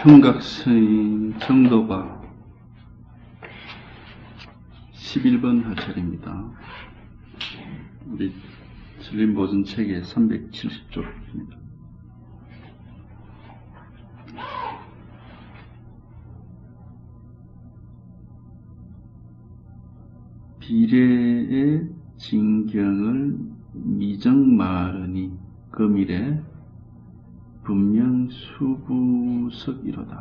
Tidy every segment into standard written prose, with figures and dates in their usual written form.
청각스님 정도가 11번 하철입니다. 우리 진림보존 책의 370쪽입니다. 비례의 진경을 미정말하니 금일에 분명 수부석이로다.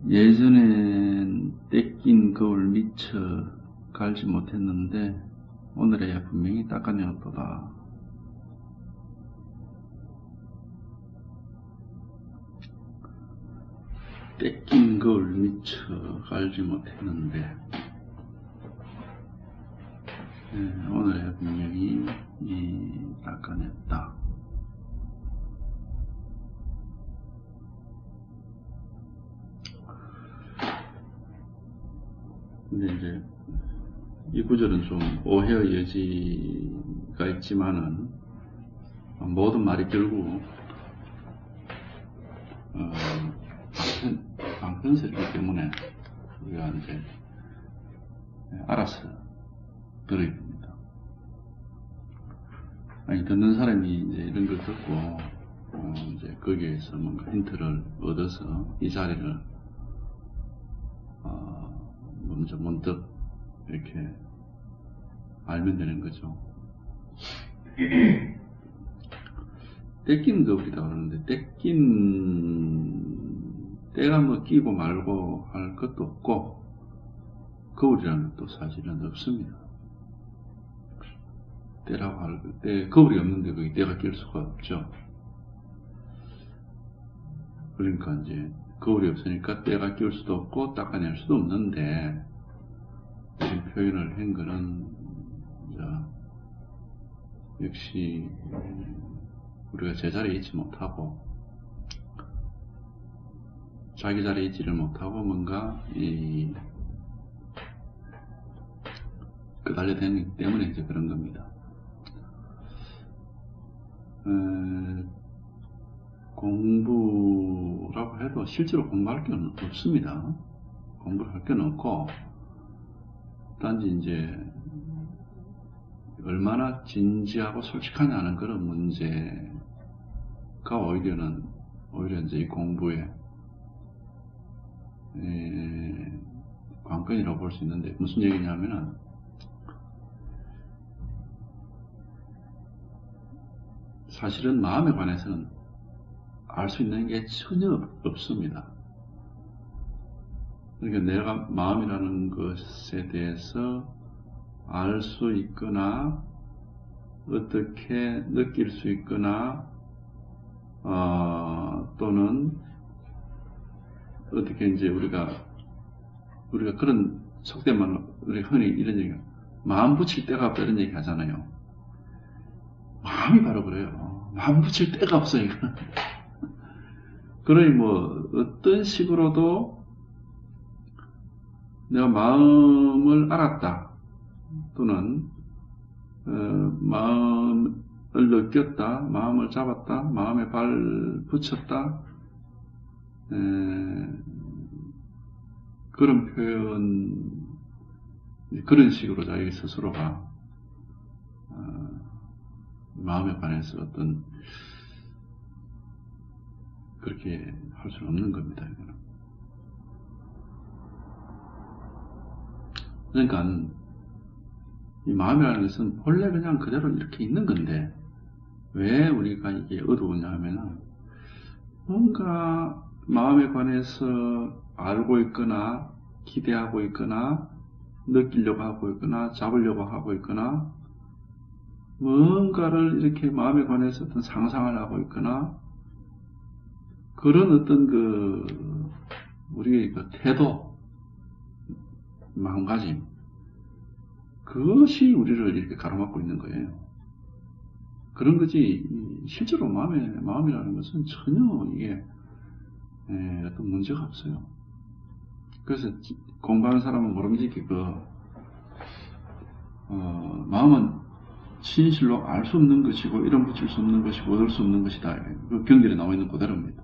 예전엔 떼낀 거울 미처 갈지 못했는데 오늘에야 분명히 닦아내었도다. 떼낀 거울 미처 갈지 못했는데 오늘에야 분명히 닦아냈다. 근데 이제 이 구절은 좀 오해의 여지가 있지만은 모든 말이 결국 방편설이기 때문에 우리가 이제 알아서 들어야 됩니다. 아니, 듣는 사람이 이제 이런 걸 듣고 이제 거기에서 뭔가 힌트를 얻어서 이 자리를 먼저 문득 이렇게 알면 되는 거죠. 떼낀 거울이다 그러는데 때가 뭐 끼고 말고 할 것도 없고 거울이라는 것도 사실은 없습니다. 때라고 할 때 거울이 없는데 거기 때가 낄 수가 없죠. 그러니까 이제 거울이 없으니까 때가 끼울 수도 없고 닦아낼 수도 없는데 이런 표현을 한 거는 역시 우리가 제자리에 있지 못하고 자기 자리에 있지를 못하고 뭔가 끄달려 대기 때문에 이제 그런 겁니다. 공부라고 해도 실제로 공부할 게 없습니다. 공부를 할 게 없고 단지 이제 얼마나 진지하고 솔직하냐는 그런 문제가 오히려 이제 이 공부의 관건이라고 볼 수 있는데 무슨 얘기냐면은 사실은 마음에 관해서는 알 수 있는 게 전혀 없습니다. 그러니까 내가 마음이라는 것에 대해서 알 수 있거나 어떻게 느낄 수 있거나 또는 어떻게 이제 우리가 그런 속된 말로 우리가 흔히 이런 얘기 마음 붙일 데가 없다 이런 얘기 하잖아요. 마음이 바로 그래요. 마음 붙일 데가 없어요. 이거는. 그러니 뭐 어떤 식으로도 내가 마음을 알았다 또는 마음을 느꼈다, 마음을 잡았다, 마음에 발 붙였다 그런 표현 그런 식으로 자기 스스로가 마음에 관해서 어떤 그렇게 할 수는 없는 겁니다. 이거는. 그러니까 이 마음이라는 것은 본래 그냥 그대로 이렇게 있는 건데 왜 우리가 이게 어두우냐 하면은 뭔가 마음에 관해서 알고 있거나 기대하고 있거나 느끼려고 하고 있거나 잡으려고 하고 있거나 뭔가를 이렇게 마음에 관해서 어떤 상상을 하고 있거나 그런 어떤 우리의 태도 마음가짐 그것이 우리를 이렇게 가로막고 있는 거예요. 그런 거지 실제로 마음이라는 것은 전혀 이게 어떤 문제가 없어요. 그래서 공부하는 사람은 모름지기 마음은 진실로 알 수 없는 것이고 이름 붙일 수 없는 것이고 얻을 수 없는 것이다. 그 경전에 나와 있는 그대로입니다.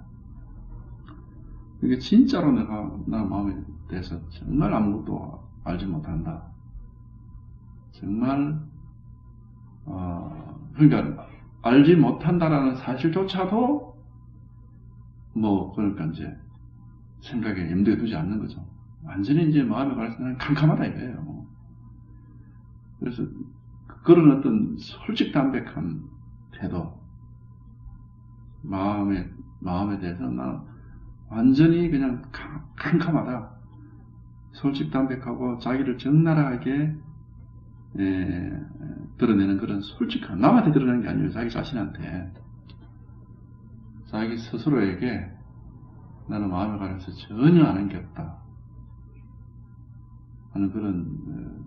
이게 진짜로 내가 나 마음에 대해서 정말 아무것도 알지 못한다. 정말 그러니까 알지 못한다라는 사실조차도 그러니까 이제 생각에 염두에 두지 않는 거죠. 완전히 이제 마음에 관해서 캄캄하다 이거예요. 그래서 그런 어떤 솔직담백한 태도, 마음에 대해서 나 완전히 그냥 캄캄하다. 솔직담백하고 자기를 적나라하게 드러내는 그런 솔직한, 남한테 드러내는 게 아니에요. 자기 자신한테, 자기 스스로에게 나는 마음에 관해서 전혀 아는 게 없다 하는 그런,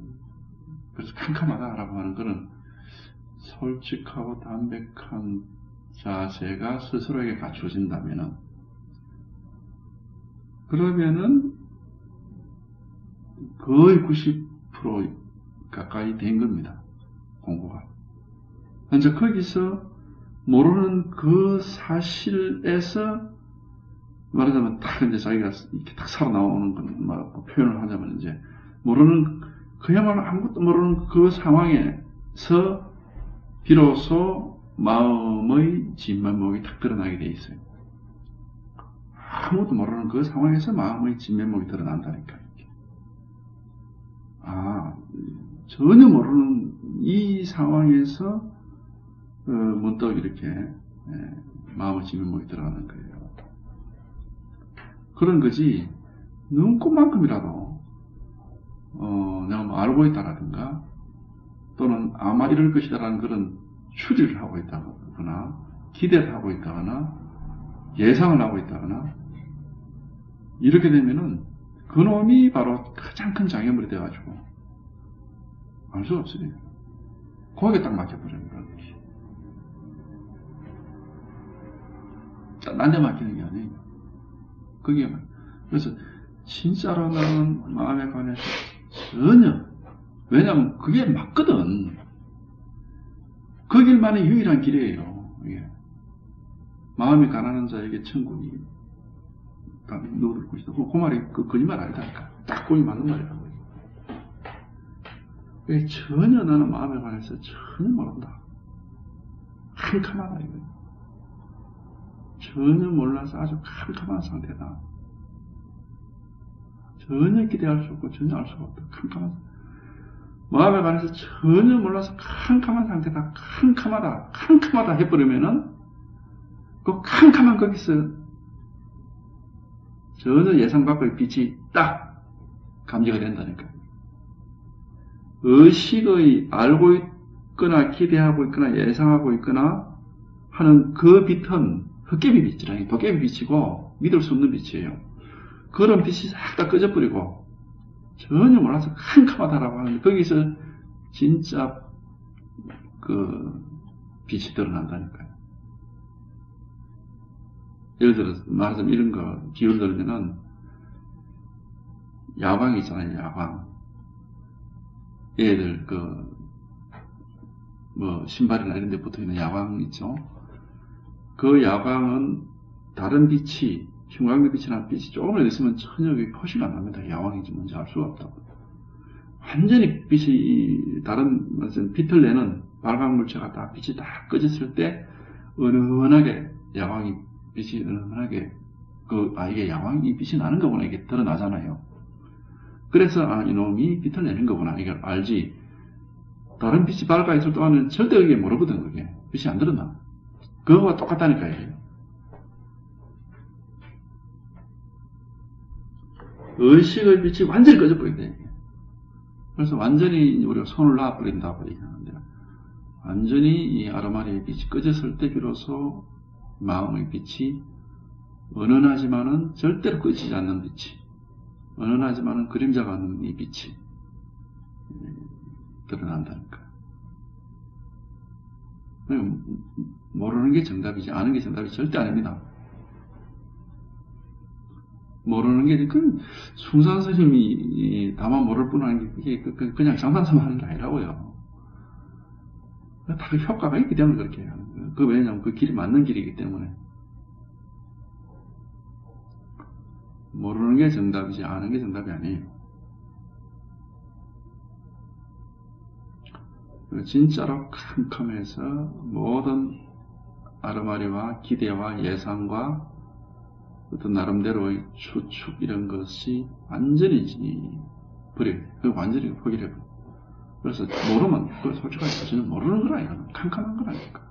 그래서 캄캄하다라고 하는 그런 솔직하고 담백한 자세가 스스로에게 갖추어진다면은, 그러면은 거의 90% 가까이 된 겁니다. 공부가. 현재 거기서 모르는 그 사실에서 말하자면 딱 이제 자기가 이렇게 딱 살아나오는 건 표현을 하자면 이제 모르는, 그야말로 아무것도 모르는 그 상황에서 비로소 마음의 진면목이 딱 드러나게 돼 있어요. 아무것도 모르는 그 상황에서 마음의 진면목이 드러난다니까요. 전혀 모르는 이 상황에서 문득 이렇게 마음의 진면목이 드러나는 거예요. 그런 거지 눈꽃만큼이라도 내가 뭐 알고 있다라든가 또는 아마 이럴 것이다라는 그런 추리를 하고 있다거나 기대를 하고 있다거나 예상을 하고 있다거나 이렇게 되면은 그놈이 바로 가장 큰 장애물이 돼가지고 알 수 없어요. 거기에 딱 막혀버리는 거예요. 딴 데 막히는 게 아니에요. 거기에 막. 그래서 진짜로는 마음에 관해서 전혀, 왜냐하면 그게 맞거든. 그 길만의 유일한 길이에요. 이게. 마음이 가난한 자에게 천국이 누워들 것이다. 그 말이 거짓말 아니다니까. 딱 거기 맞는 말이라고. 전혀 나는 마음에 관해서 전혀 모른다. 캄캄하다 이거예요. 전혀 몰라서 아주 캄캄한 상태다. 전혀 기대할 수 없고 전혀 알 수가 없다. 캄캄한, 마음에 관해서 전혀 몰라서 캄캄한 상태다. 캄캄하다 해버리면은 그 캄캄한 거기서 전혀 예상 밖의 빛이 딱 감지가 된다니까. 의식의 알고 있거나 기대하고 있거나 예상하고 있거나 하는 그 빛은 헛개비 빛이라니, 도깨비 빛이고 믿을 수 없는 빛이에요. 그런 빛이 싹 다 꺼져버리고 전혀 몰라서 캄캄하다라고 하는데 거기서 진짜 그 빛이 드러난다니까요. 예를 들어서 말하자면 이런 거 기울 들면은 야광 있잖아요. 야광. 애들 신발이나 이런 데 붙어 있는 야광 있죠. 그 야광은 다른 빛이, 흉광빛 빛이나 빛이 조금이라도 있으면 전혀 표시가 안 납니다. 야광인지 뭔지 알 수가 없다고. 완전히 빛이, 다른, 빛을 내는 발광 물체가 다 빛이 다 꺼졌을 때, 은은하게, 야광이, 빛이 은은하게, 이게 야광이 빛이 나는 거구나. 이게 드러나잖아요. 그래서, 이놈이 빛을 내는 거구나. 이걸 알지. 다른 빛이 밝아 있을 동안은 절대 그게 모르거든, 그게. 빛이 안 드러나. 그거와 똑같다니까요. 의식의 빛이 완전히 꺼져버린대. 그래서 완전히 우리가 손을 놔버린다고 얘기하는데, 완전히 이 아르마니의 빛이 꺼졌을 때 비로소 마음의 빛이 은은하지만은 절대로 꺼지지 않는 빛이, 은은하지만은 그림자가 없는 이 빛이 드러난다니까. 모르는 게 정답이지 아는 게 정답이 절대 아닙니다. 모르는 게 숭산 스님이 다만 모를 뿐 아닌 게 그게 그냥 장단삼 하는 게 아니라고요. 다 그 효과가 있기 때문에 그렇게 해요. 그 왜냐면 그 길이 맞는 길이기 때문에. 모르는 게 정답이지 아는 게 정답이 아니에요. 진짜로 캄캄해서 모든 아르마리와 기대와 예상과 어떤 나름대로의 추측 이런 것이 완전히 버려요. 완전히 포기를 해버려요. 그래서 모르면 그걸 솔직하게 사실은 모르는 거라니까. 캄캄한 거라니까.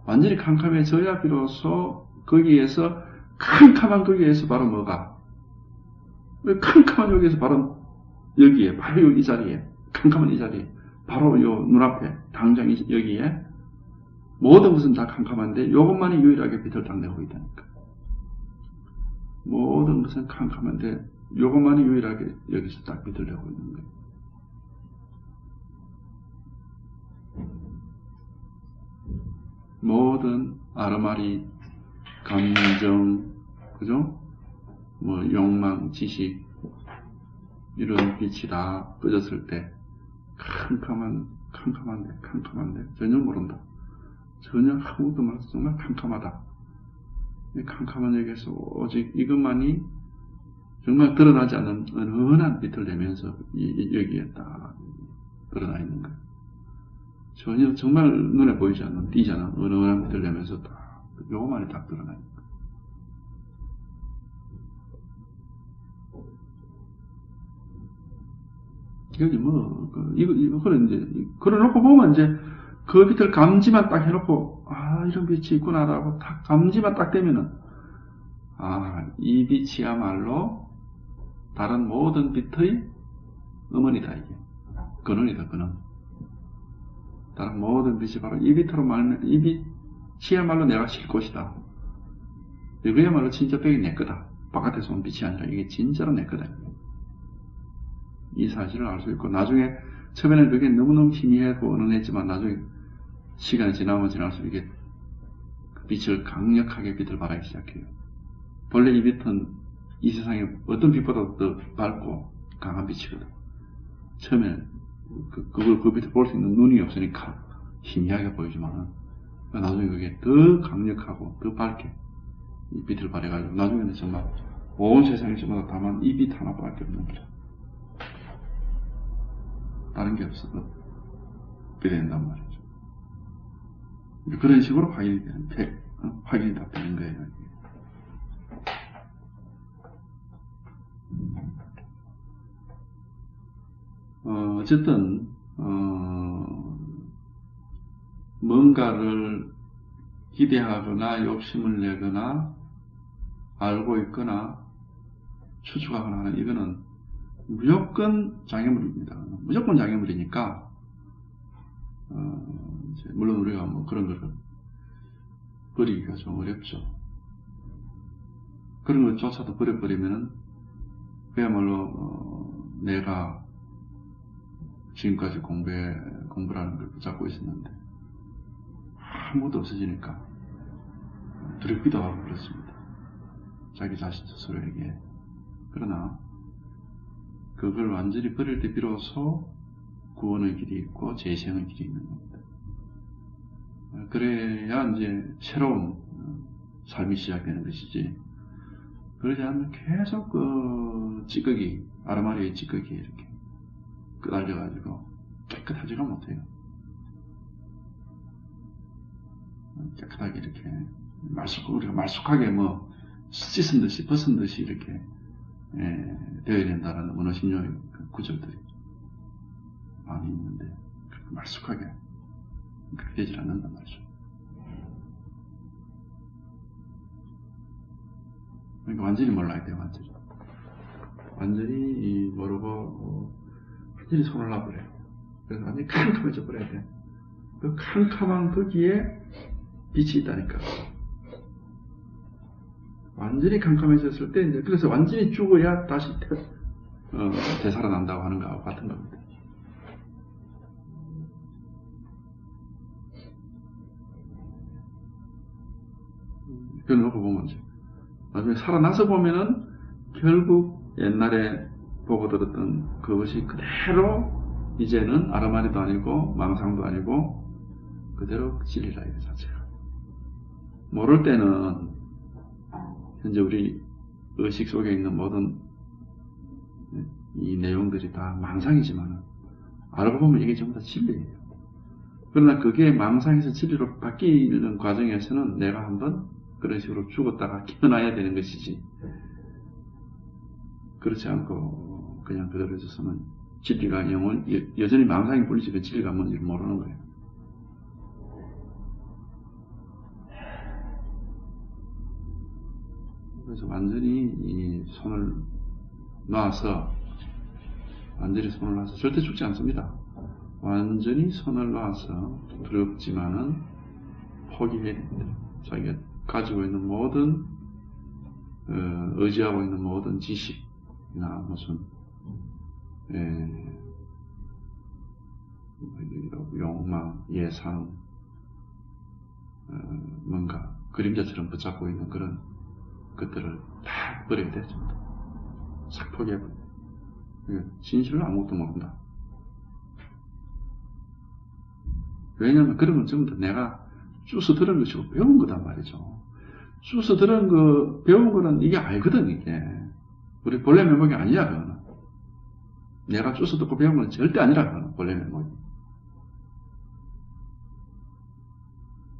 완전히 캄캄해져야 비로소 거기에서 캄캄한 거기에서 바로 뭐가 캄캄한 여기에서 바로 여기에 바로 이 자리에 캄캄한 이 자리에 바로 요 눈앞에 당장 여기에 모든 것은 다 캄캄한데 이것만이 유일하게 빛을 딱 내고 있다니까. 모든 것은 캄캄한데 이것만이 유일하게 여기서 딱 빛을 내고 있는 거예요. 모든 아르마리, 감정, 그죠? 뭐 욕망, 지식 이런 빛이 다 꺼졌을 때 캄캄한데 전혀 모른다. 전혀 아무것도 몰라서 정말 캄캄하다. 이 캄캄한 여기에서 오직 이것만이 정말 드러나지 않는 은은한 빛을 내면서 여기에 딱 드러나 있는 거예요. 전혀 정말 눈에 보이지 않는 띄지 않는 은은한 빛을 내면서 딱 요것만이 딱 드러나 있는 거예요. 이거지 뭐 이거는 이제 그래놓고 보면 이제 그 빛을 감지만 딱 해놓고 이런 빛이 있구나라고 딱 감지만 딱 되면은 이 빛이야말로 다른 모든 빛의 음원이다 이게 근원이다 근원. 다른 모든 빛이 바로 이 빛으로 말면 이 빛이야말로 내가 쉴 곳이다. 이거야말로 진짜 벽이 내 거다. 바깥에서 온 빛이 아니라 이게 진짜로 내 거다. 이 사실을 알 수 있고 나중에 처음에는 그게 너무너무 희미하고 은은했지만 나중에 시간이 지나면 지날수록 이게 빛을 강력하게 빛을 발하기 시작해요. 본래 이 빛은 이 세상에 어떤 빛보다도 더 밝고 강한 빛이거든. 처음에는 그 빛을 볼 수 있는 눈이 없으니까 희미하게 보이지만 나중에 그게 더 강력하고 더 밝게 이 빛을 발해가지고 나중에는 정말 온 세상에 전부 다만 이 빛 하나밖에 없는 거죠. 다른 게 없어도 그래 된단 말이죠. 그런 식으로 확인이 다 되는 거예요. 어쨌든 뭔가를 기대하거나 욕심을 내거나 알고 있거나 추측하거나 하는 이거는 무조건 장애물입니다. 무조건 장애물이니까 물론 우리가 뭐 그런 거를 버리기가 좀 어렵죠. 그런 것조차도 버려버리면은 그야말로 내가 지금까지 공부라는 걸 붙잡고 있었는데 아무것도 없어지니까 두렵기도 하고 그렇습니다. 자기 자신 스스로에게. 그러나 그걸 완전히 버릴 때 비로소 구원의 길이 있고 재생의 길이 있는 겁니다. 그래야 이제 새로운 삶이 시작되는 것이지. 그러지 않으면 계속 찌꺼기, 아르마리의 찌꺼기 이렇게 끄달려가지고 깨끗하지가 못해요. 깨끗하게 이렇게 우리가 말쑥하게 뭐 씻은 듯이 벗은 듯이 이렇게 되어야 된다라는 문어신조의 구절들이 많이 있는데 그렇게 말쑥하게 그렇게 되질 않는단 말이죠. 그러니까 완전히 몰라야 돼요. 완전히 모르고 완전히 손을 놔버려요. 그래서 완전히 캄캄해져 버려야 돼. 그 캄캄한 거기에 빛이 있다니까. 완전히 캄캄해졌을 때 이제 그래서 완전히 죽어야 다시 되살아난다고 하는 거하고 같은 겁니다. 그걸 놓고 보면 이제 나중에 살아나서 보면은 결국 옛날에 보고 들었던 그것이 그대로 이제는 아르마리도 아니고 망상도 아니고 그대로 진리라 이거 자체가. 모를 때는 현재 우리 의식 속에 있는 모든 이 내용들이 다 망상이지만 알고 보면 이게 전부 다 진리예요. 그러나 그게 망상에서 진리로 바뀌는 과정에서는 내가 한번 그런 식으로 죽었다가 깨어나야 되는 것이지, 그렇지 않고 그냥 그대로 있어서는 진리가 여전히 망상이 뿐이지 그 진리가 뭔지 모르는 거예요. 그래서 완전히 이 손을 놔서, 완전히 손을 놔서 절대 죽지 않습니다. 완전히 손을 놔서 두렵지만은 포기해야 됩니다. 자기가 가지고 있는 모든 의지하고 있는 모든 지식이나 무슨 욕망, 예상, 뭔가 그림자처럼 붙잡고 있는 그런 것들을 다 버려야 되죠. 싹 포기해버려요. 진실을 아무것도 모른다. 왜냐하면 그런 건 전부 다 내가 주워 들은 것이고 배운 거단 말이죠. 주워 들은 거, 배운 거는 이게 알거든, 이게. 우리 본래 면목이 아니야, 그거는. 내가 주워 듣고 배운 건 절대 아니라, 그거는, 본래 면목이.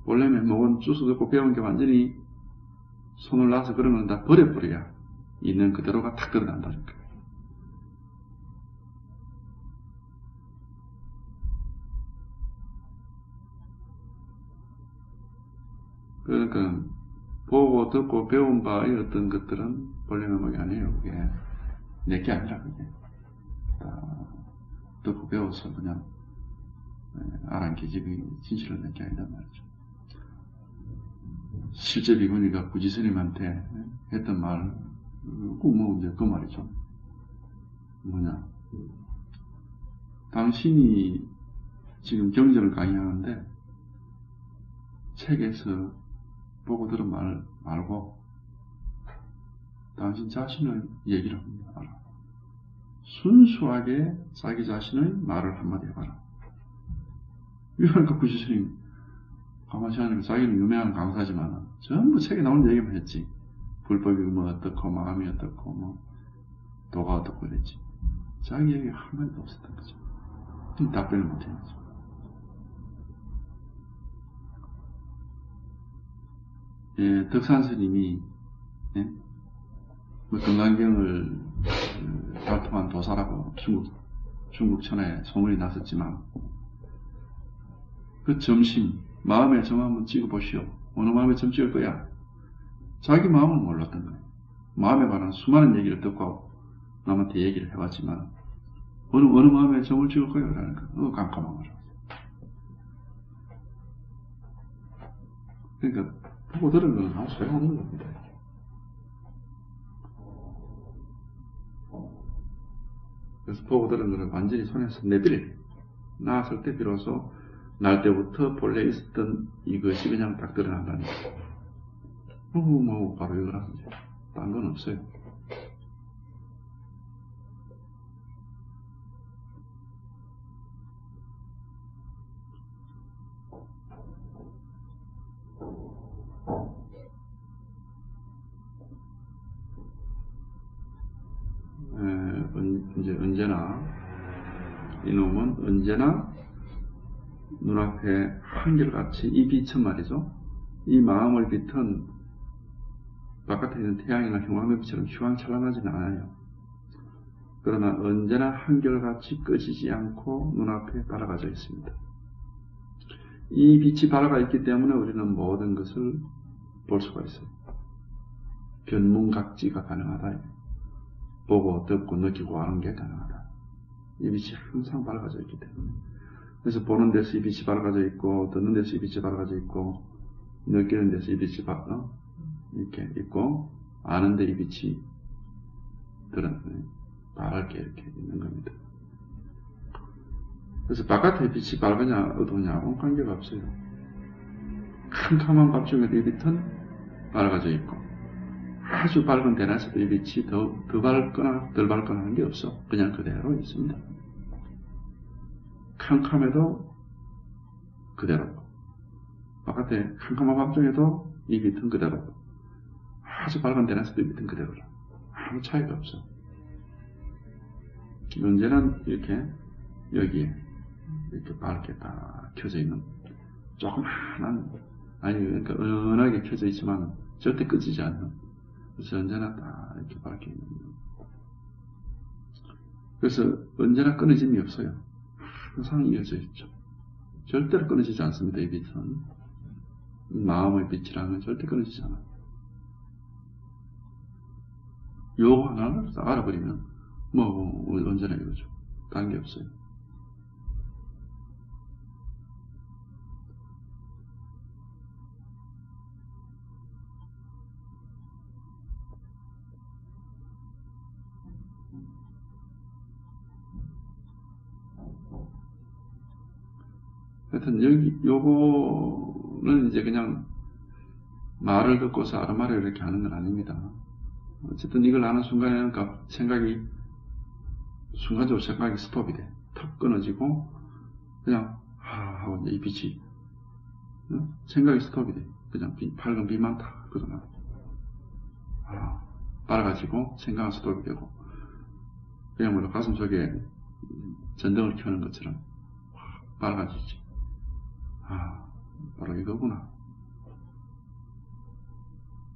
본래 면목은 주워 듣고 배운 게 완전히 손을 놔서 그런 건 다 버려버려야 있는 그대로가 탁 드러난다는 거예요. 그러니까 보고 듣고 배운 바의 어떤 것들은 본래 면목이 아니에요. 그게 내게 아니라 그게 듣고 배워서 그냥 알아듣기 진실을 내게 아니란 말이죠. 실제 비구니가 구지스님한테 했던 말, 이제 그 말이죠. 뭐냐, 당신이 지금 경전을 강의하는데 책에서 보고 들은 말 말고 당신 자신의 얘기를 한번 해봐라. 순수하게 자기 자신의 말을 한마디 해봐라. 이러니까 구지스님 가만히 하니까 자기는 유명한 강사지만 전부 책에 나오는 얘기만 했지. 불법이 뭐 어떻고 마음이 어떻고 뭐 도가 어떻고 그랬지. 자기 얘기 한마디도 없었던 거죠. 답변을 못한 거죠. 예, 덕산 스님이 뭐 금강경을 발통한 도사라고 중국 천하에 소문이 났었지만 그 점심 마음의 점 한번 찍어보시오. 어느 마음에 점 찍을 거야? 자기 마음을 몰랐던 거예요. 마음에 관한 수많은 얘기를 듣고 남한테 얘기를 해봤지만 어느 마음에 점을 찍을 거야? 그러니까 깜깜한 거죠. 그러니까 보고 들은 건 아무 소용없는 겁니다. 그래서 보고 들은 거를 완전히 손에서 내버려요. 나왔을 때 비로소 날 때부터 본래 있었던 이것이 그냥 딱 드러난다는 거예요. 바로 이거라서 딴 건 없어요. 이제 언제나 이놈은 언제나 눈앞에 한결같이 이 빛은 말이죠. 이 마음의 빛은 바깥에 있는 태양이나 형광등빛처럼 휘황찬란하지는 않아요. 그러나 언제나 한결같이 꺼지지 않고 눈앞에 발아가져 있습니다. 이 빛이 발아가 있기 때문에 우리는 모든 것을 볼 수가 있어요. 변문각지가 가능하다. 보고 듣고 느끼고 하는 게 가능하다. 이 빛이 항상 밝아져 있기 때문에. 그래서 보는 데서 이 빛이 밝아져 있고, 듣는 데서 이 빛이 밝아져 있고, 느끼는 데서 이 빛이 이렇게 있고, 아는 데 이 빛이 밝게 이렇게 있는 겁니다. 그래서 바깥에 빛이 밝으냐 어두우냐하고는 관계가 없어요. 캄캄한 밤 중에도 이 빛은 밝아져 있고, 아주 밝은 데나서도 이 빛이 더 밝거나 덜 밝거나 하는 게 없어. 그냥 그대로 있습니다. 캄캄해도 그대로. 바깥에 캄캄한 밤중에도 이 빛은 그대로, 아주 밝은 데에서도 이 빛은 그대로라. 아무 차이가 없어. 언제나 이렇게 여기에 이렇게 밝게 다 켜져 있는, 조그마한, 아니 그러니까 은은하게 켜져 있지만 절대 꺼지지 않는, 그래서 언제나 다 이렇게 밝게 있는. 그래서 언제나 끊어짐이 없어요. 항상 이어져 있죠. 절대로 끊어지지 않습니다. 이 빛은 마음의 빛이라면 절대 끊어지지 않아요. 요거 하나를 딱 알아버리면 뭐 언제나 이거죠. 다른 게 없어요. 하여튼 요거는 이제 그냥 말을 듣고서 아르마를 이렇게 하는 건 아닙니다. 어쨌든 이걸 하는 순간에는 순간적으로 생각이 스톱이 돼. 턱 끊어지고, 그냥, 하고 이제 이 빛이, 생각이 스톱이 돼. 그냥 밝은 빛만 다 끄어나. 빨아가지고, 생각은 스톱이 되고, 그냥 뭐 가슴 속에 전등을 켜는 것처럼, 빨아가지지. 바로 이거구나.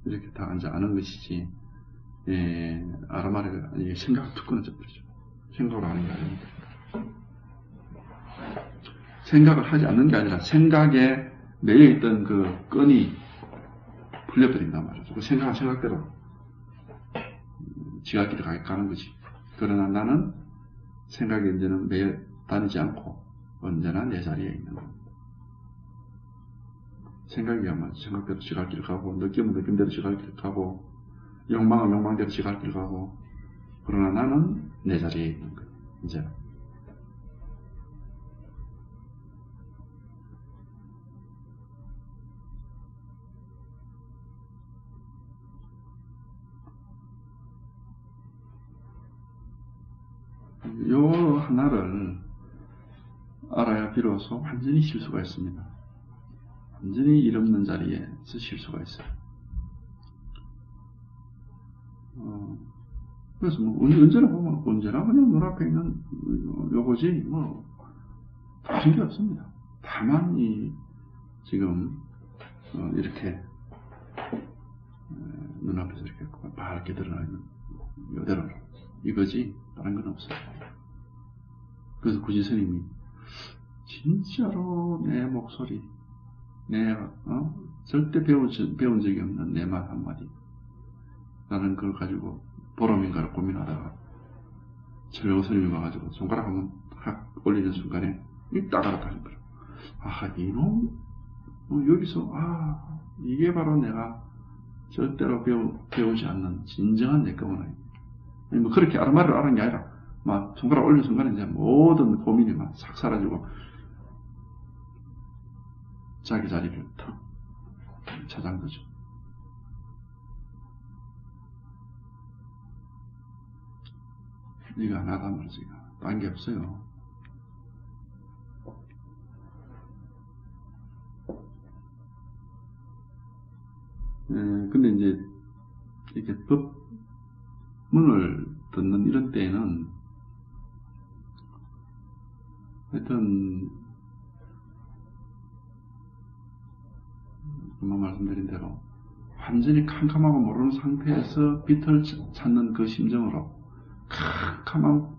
이렇게 다 이제 아는 것이지, 아르마리가, 이게 생각이 툭 끊어져 버리죠. 생각을 하는 게 아닙니다. 생각을 하지 않는 게 아니라 생각에 매여있던 그 끈이 풀려버린단 말이죠. 그 생각은 생각대로 지각길을 가는 거지. 그러나 나는 생각에 이제는 매여 다니지 않고 언제나 내 자리에 있는 겁니다. 생각이야말로 생각대로 지각길을 가고, 느낌은 느낌대로 지각길을 가고, 욕망은 욕망대로 지각길을 가고, 그러나 나는 내 자리에 있는 거예요. 이제 요 하나를 알아야 비로소 완전히 쉴 수가 있습니다. 완전히 일 없는 자리에서 쉴 수가 있어요. 그래서 뭐 언제나 보면 언제나 그냥 눈앞에 있는 요거지 뭐 다른 게 없습니다. 다만 지금 이렇게 눈앞에서 이렇게 밝게 드러나 있는 요대로 이거지 다른 건 없어요. 그래서 굳이 스님이 진짜로 내 목소리, 절대 배운 적이 없는 내 말 한마디, 나는 그걸 가지고 보람인가를 고민하다가 철벽 스님이 와가지고 손가락 한번 확 올리는 순간에 딱 알았다는 거예요. 이놈 여기서 이게 바로 내가 절대로 배우지 않는 진정한 내 거구나. 뭐 그렇게 아르마를 알은 게 아니라 막 손가락 올리는 순간에 이제 모든 고민이 막 싹 사라지고 자기 자리를 탁 찾은 거죠. 이거 하나다 말이지. 딴 게 없어요. 근데 이제 이렇게 법문을 듣는 이런 때에는 하여튼 금방 말씀드린 대로 완전히 캄캄하고 모르는 상태에서 빛을 찾는 그 심정으로 캄캄한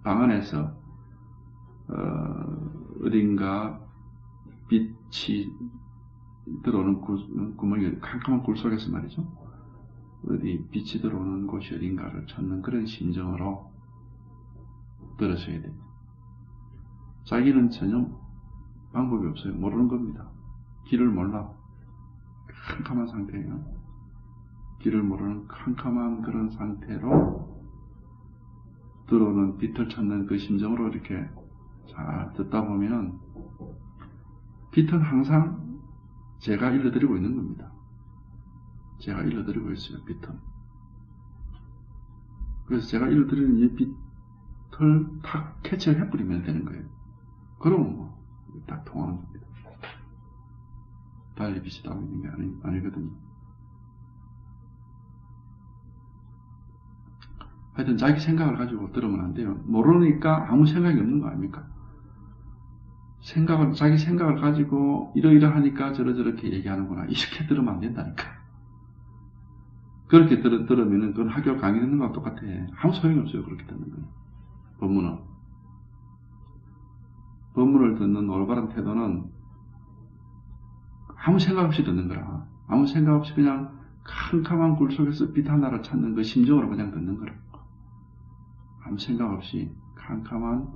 방 안에서 어딘가 빛이 들어오는 구멍이 캄캄한 굴 속에서 말이죠. 어디 빛이 들어오는 곳이 어딘가를 찾는 그런 심정으로 들으셔야 돼요. 자기는 전혀 방법이 없어요. 모르는 겁니다. 길을 몰라. 캄캄한 상태예요. 길을 모르는 캄캄한 그런 상태로 들어오는 빛을 찾는 그 심정으로 이렇게 잘 듣다 보면 빛은 항상 제가 일러드리고 있는 겁니다. 제가 일러드리고 있어요. 빛은. 그래서 제가 일러드리는 이 빛을 탁 캐치를 해버리면 되는 거예요. 그러면 딱 통하는 겁니다. 빨리 빛이 나오고 있는 게 아니거든요. 하여튼 자기 생각을 가지고 들으면 안 돼요. 모르니까 아무 생각이 없는 거 아닙니까? 자기 생각을 가지고 이러이러하니까 저렇게 얘기하는구나. 이렇게 들으면 안 된다니까. 그렇게 들으면은 그건 학교 강의 듣는 거랑 똑같아. 아무 소용이 없어요. 그렇게 듣는 거는. 법문을 듣는 올바른 태도는 아무 생각 없이 듣는 거라. 아무 생각 없이 그냥 캄캄한 굴 속에서 빛 하나를 찾는 그 심정으로 그냥 듣는 거라. 아무 생각 없이 캄캄한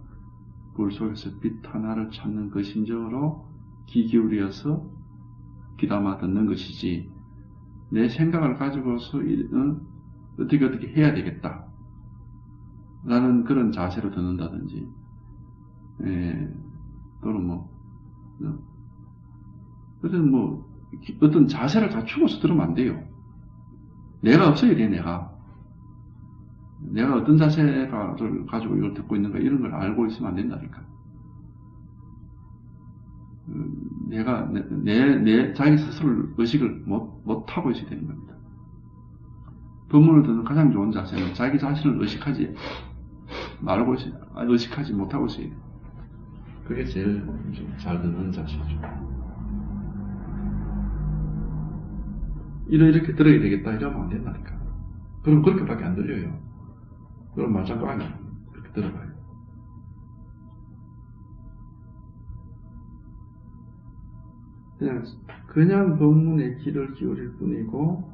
굴 속에서 빛 하나를 찾는 그 심정으로 귀 기울여서 귀담아 듣는 것이지, 내 생각을 가지고서 어떻게 해야 되겠다 라는 그런 자세로 듣는다든지, 또는 어떤 자세를 갖추고서 들으면 안 돼요. 내가 없어야 돼. 내가 어떤 자세를 가지고 이걸 듣고 있는가, 이런 걸 알고 있으면 안 된다니까. 내가 자기 스스로를 의식을 못하고 있어야 되는 겁니다. 법문을 듣는 가장 좋은 자세는 자기 자신을 의식하지 못하고 있어야 돼요. 그게 제일 잘 듣는 자세죠. 이렇게 들어야 되겠다 이러면 안 된다니까. 그럼 그렇게밖에 안 들려요. 그럼 말짱 아니야. 그렇게 들어봐요. 그냥 법문에 귀를 기울일 뿐이고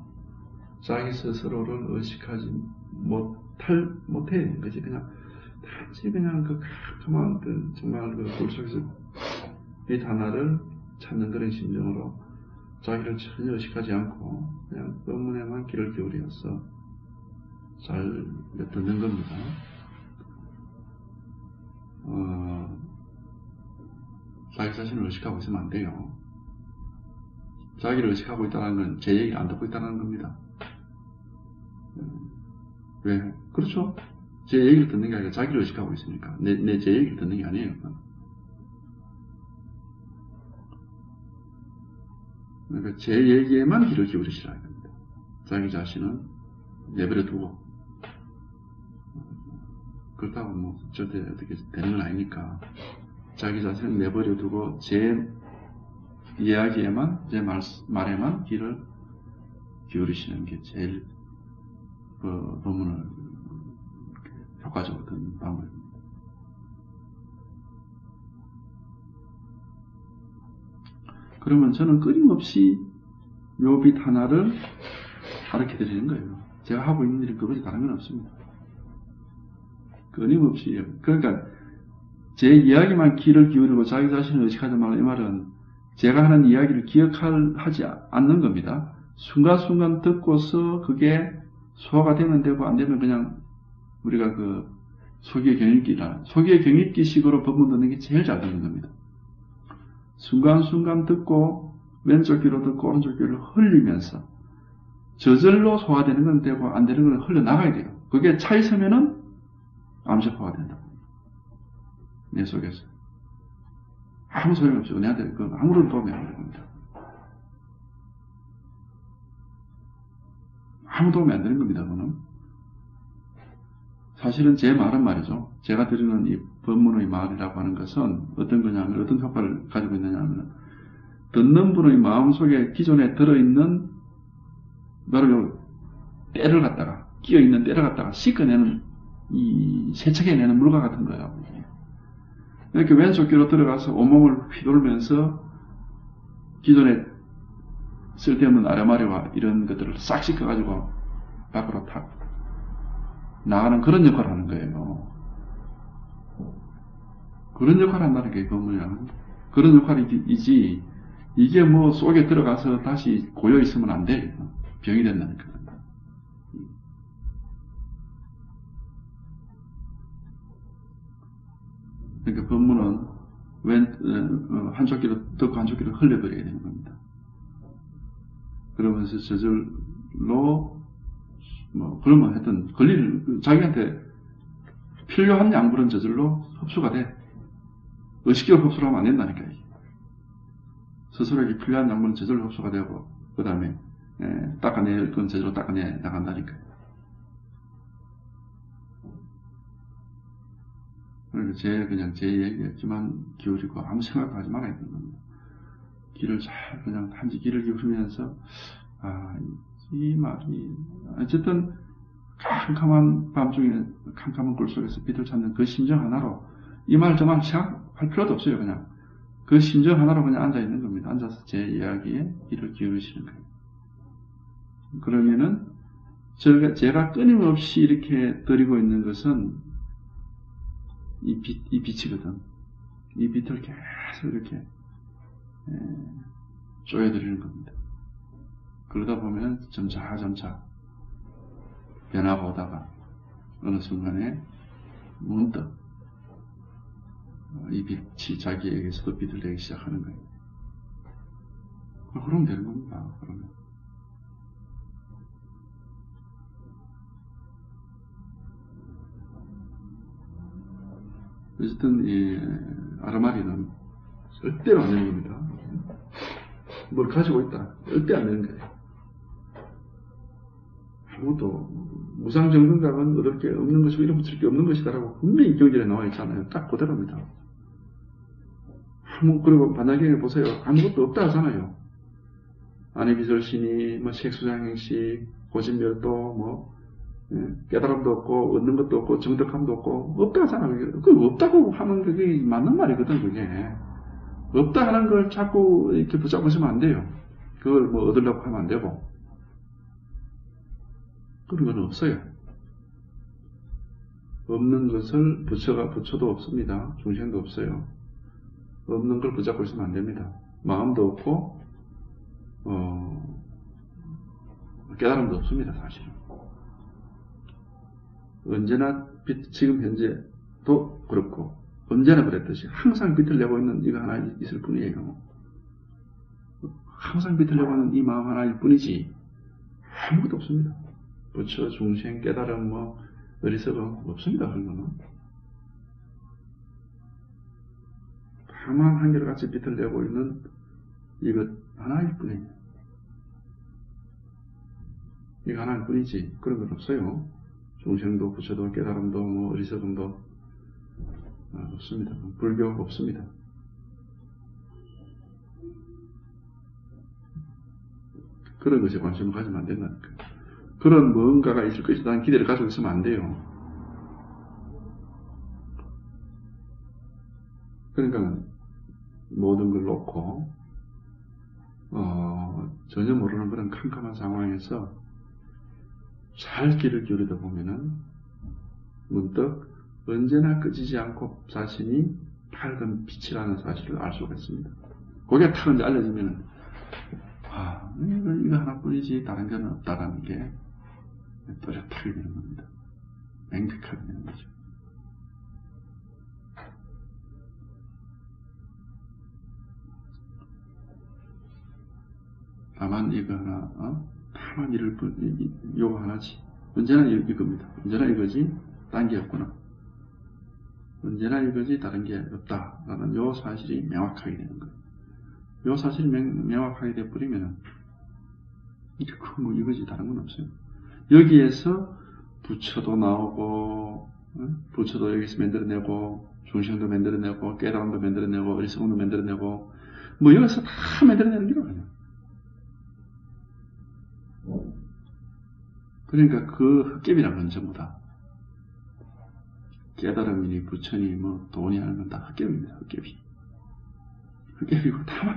자기 스스로를 의식하지 못해야 되는 거지. 단지 그 캄캄한 정말 굴 속에서 빛 하나를 찾는 그런 심정으로 자기를 전혀 의식하지 않고 그냥 법문에만 귀를 기울여서 잘 듣는 겁니다. 자기 자신을 의식하고 있으면 안 돼요. 자기를 의식하고 있다는 건 제 얘기를 안 듣고 있다는 겁니다. 왜? 그렇죠? 제 얘기를 듣는 게 아니라 자기를 의식하고 있으니까. 제 얘기를 듣는 게 아니에요. 그러니까 제 얘기에만 귀를 기울이시라는 겁니다. 자기 자신은 내버려 두고. 그렇다고 저한테 어떻게 되는 건 아니니까. 자기 자신을 내버려 두고 제 이야기에만, 제 말에만 귀를 기울이시는 게 제일 법문을 효과적으로 듣는 방법입니다. 그러면 저는 끊임없이 묘빛 하나를 가르쳐 드리는 거예요. 제가 하고 있는 일은 그것이 다른 건 없습니다. 끊임없이. 그러니까 제 이야기만 귀를 기울이고 자기 자신을 의식하지 말라, 이 말은 제가 하는 이야기를 기억하지 않는 겁니다. 순간순간 듣고서 그게 소화가 되면 되고 안 되면 그냥 우리가 소기의 경입기식으로 법문 듣는 게 제일 잘 듣는 겁니다. 순간순간 듣고 왼쪽 귀로 듣고 오른쪽 귀로 흘리면서 저절로 소화되는 건 되고 안 되는 건 흘러나가야 돼요. 그게 차 있으면은 암세포가 된다. 내 속에서. 아무 소용이 없어요. 내한테 아무런 도움이 안 되는 겁니다. 아무 도움이 안 되는 겁니다. 그거는. 사실은 제 말은 말이죠. 제가 드리는 이 법문의 말이라고 하는 것은 어떤 거냐면, 어떤 효과를 가지고 있느냐면, 듣는 분의 마음속에 기존에 들어있는 바로 때를 갖다가, 끼어있는 때를 갖다가 씻어내는, 세척해내는 물과 같은 거예요. 이렇게 왼쪽 귀로 들어가서 온몸을 휘돌면서 기존에 쓸데없는 아려마려와 이런 것들을 싹 씻어가지고 밖으로 탁 나가는 그런 역할을 하는 거예요. 그런 역할을 한다는 게 법문이야. 그런 역할이지, 이게 속에 들어가서 다시 고여 있으면 안 돼. 병이 된다니까. 그러니까 법문은 한쪽 귀로 듣고 한쪽 귀로 흘려버려야 되는 겁니다. 그러면서 저절로 그러면 하여튼 자기한테 필요한 양분은 저절로 흡수가 돼. 의식적으로 흡수를 하면 안 된다니까. 스스로에게 필요한 양분은 저절로 흡수가 되고, 그 다음에 닦아낼 건 저절로 닦아내 나간다니까요. 그러니까 그냥 제 얘기였지만 기울이고 아무 생각하지 말아야 되는 겁니다. 귀를 잘 그냥 단지 귀를 기울이면서 이 말이 어쨌든 캄캄한 밤중에 캄캄한 꿀 속에서 빛을 찾는 그 심정 하나로 이 말 저 말 생각할 필요도 없어요. 그냥 그 심정 하나로 그냥 앉아 있는 겁니다. 앉아서 제 이야기에 귀를 기울이시는 거예요. 그러면은 제가 끊임없이 이렇게 드리고 있는 것은 이 빛이거든. 이 빛을 계속 이렇게 쪼여드리는 겁니다. 그러다 보면 점차 변화가 오다가 어느 순간에 문득 이 빛이 자기에게서도 빛을 내기 시작하는 거예요. 그럼 되는 겁니다. 그러면. 어쨌든 이 아르마리는 절대로 안 되는 겁니다. 뭘 가지고 있다. 절대 안 되는 거예요. 아무것도 무상정등감은 얻을 게 없는 것이고 이름 붙일 게 없는 것이다라고 분명히 경전에 나와 있잖아요. 딱 그대로입니다. 그리고 반야경에 보세요. 아무것도 없다 하잖아요. 안해비설신이 색수장행시 고진멸도 깨달음도 없고 얻는 것도 없고 정덕함도 없고 없다 하잖아요. 그 없다고 하면 그게 맞는 말이거든. 그게 없다 하는 걸 자꾸 이렇게 붙잡고 있으면 안 돼요. 그걸 얻으려고 하면 안 되고 그런 건 없어요. 없는 것을 부처도 없습니다. 중생도 없어요. 없는 걸 붙잡고 있으면 안 됩니다. 마음도 없고 깨달음도 없습니다. 사실은. 언제나 지금 현재도 그렇고 언제나 그랬듯이 항상 빛을 내고 있는 이거 하나 있을 뿐이에요. 항상 빛을 내고 있는 이 마음 하나일 뿐이지 아무것도 없습니다. 부처, 중생, 깨달음, 어리석음 없습니다. 그런 거는. 다만 한결같이 빛을 내고 있는 이것 하나일 뿐이에요. 이거 하나일 뿐이지 그런 건 없어요. 중생도 부처도 깨달음도 어리석음도 없습니다. 불교 없습니다. 그런 것에 관심을 가지면 안 된다니까. 그런 뭔가가 있을 것이라는 기대를 가지고 있으면 안 돼요. 그러니까 모든 걸 놓고 전혀 모르는 그런 캄캄한 상황에서 잘 귀를 기울이다 보면은 문득 언제나 꺼지지 않고 자신이 밝은 빛이라는 사실을 알 수가 있습니다. 그게 탁 이제 알려지면은 이거 하나뿐이지 다른 건 없다라는 게 또렷하게 되는 겁니다. 명백하게 되는 거죠. 다만 이거 하나, 다만 요거 하나지. 언제나 이겁니다. 언제나 이거지, 딴 게 없구나. 언제나 이거지, 다른 게 없다라는 요 사실이 명확하게 되는 거예요. 요 사실이 명확하게 돼버리면은, 이거지, 다른 건 없어요. 여기에서 부처도 나오고, 부처도 여기서 만들어내고, 중생도 만들어내고, 깨달음도 만들어내고, 어리석음도 만들어내고, 여기서 다 만들어내는 게 아니에요. 그러니까 그 헛개비라는 건 전부 다 깨달음이니 부처니 돈이 하는 건 다 헛개비입니다. 헛개비고 다만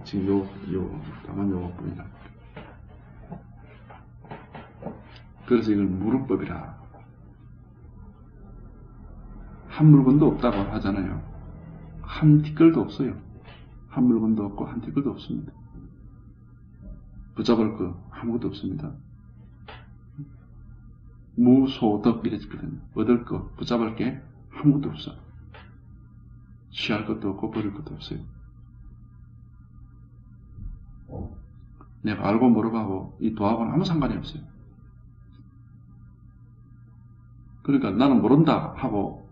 지금 다만 요것뿐이라. 그래서 이걸 무릇법이라. 한 물건도 없다고 하잖아요. 한 티끌도 없어요. 한 물건도 없고 한 티끌도 없습니다. 붙잡을 거 아무것도 없습니다. 무소득 이랬거든요. 얻을 거, 붙잡을 게 아무것도 없어. 취할 것도 없고 버릴 것도 없어요. 내가 알고 모르고 하고 이 도하고는 아무 상관이 없어요. 그러니까 나는 모른다 하고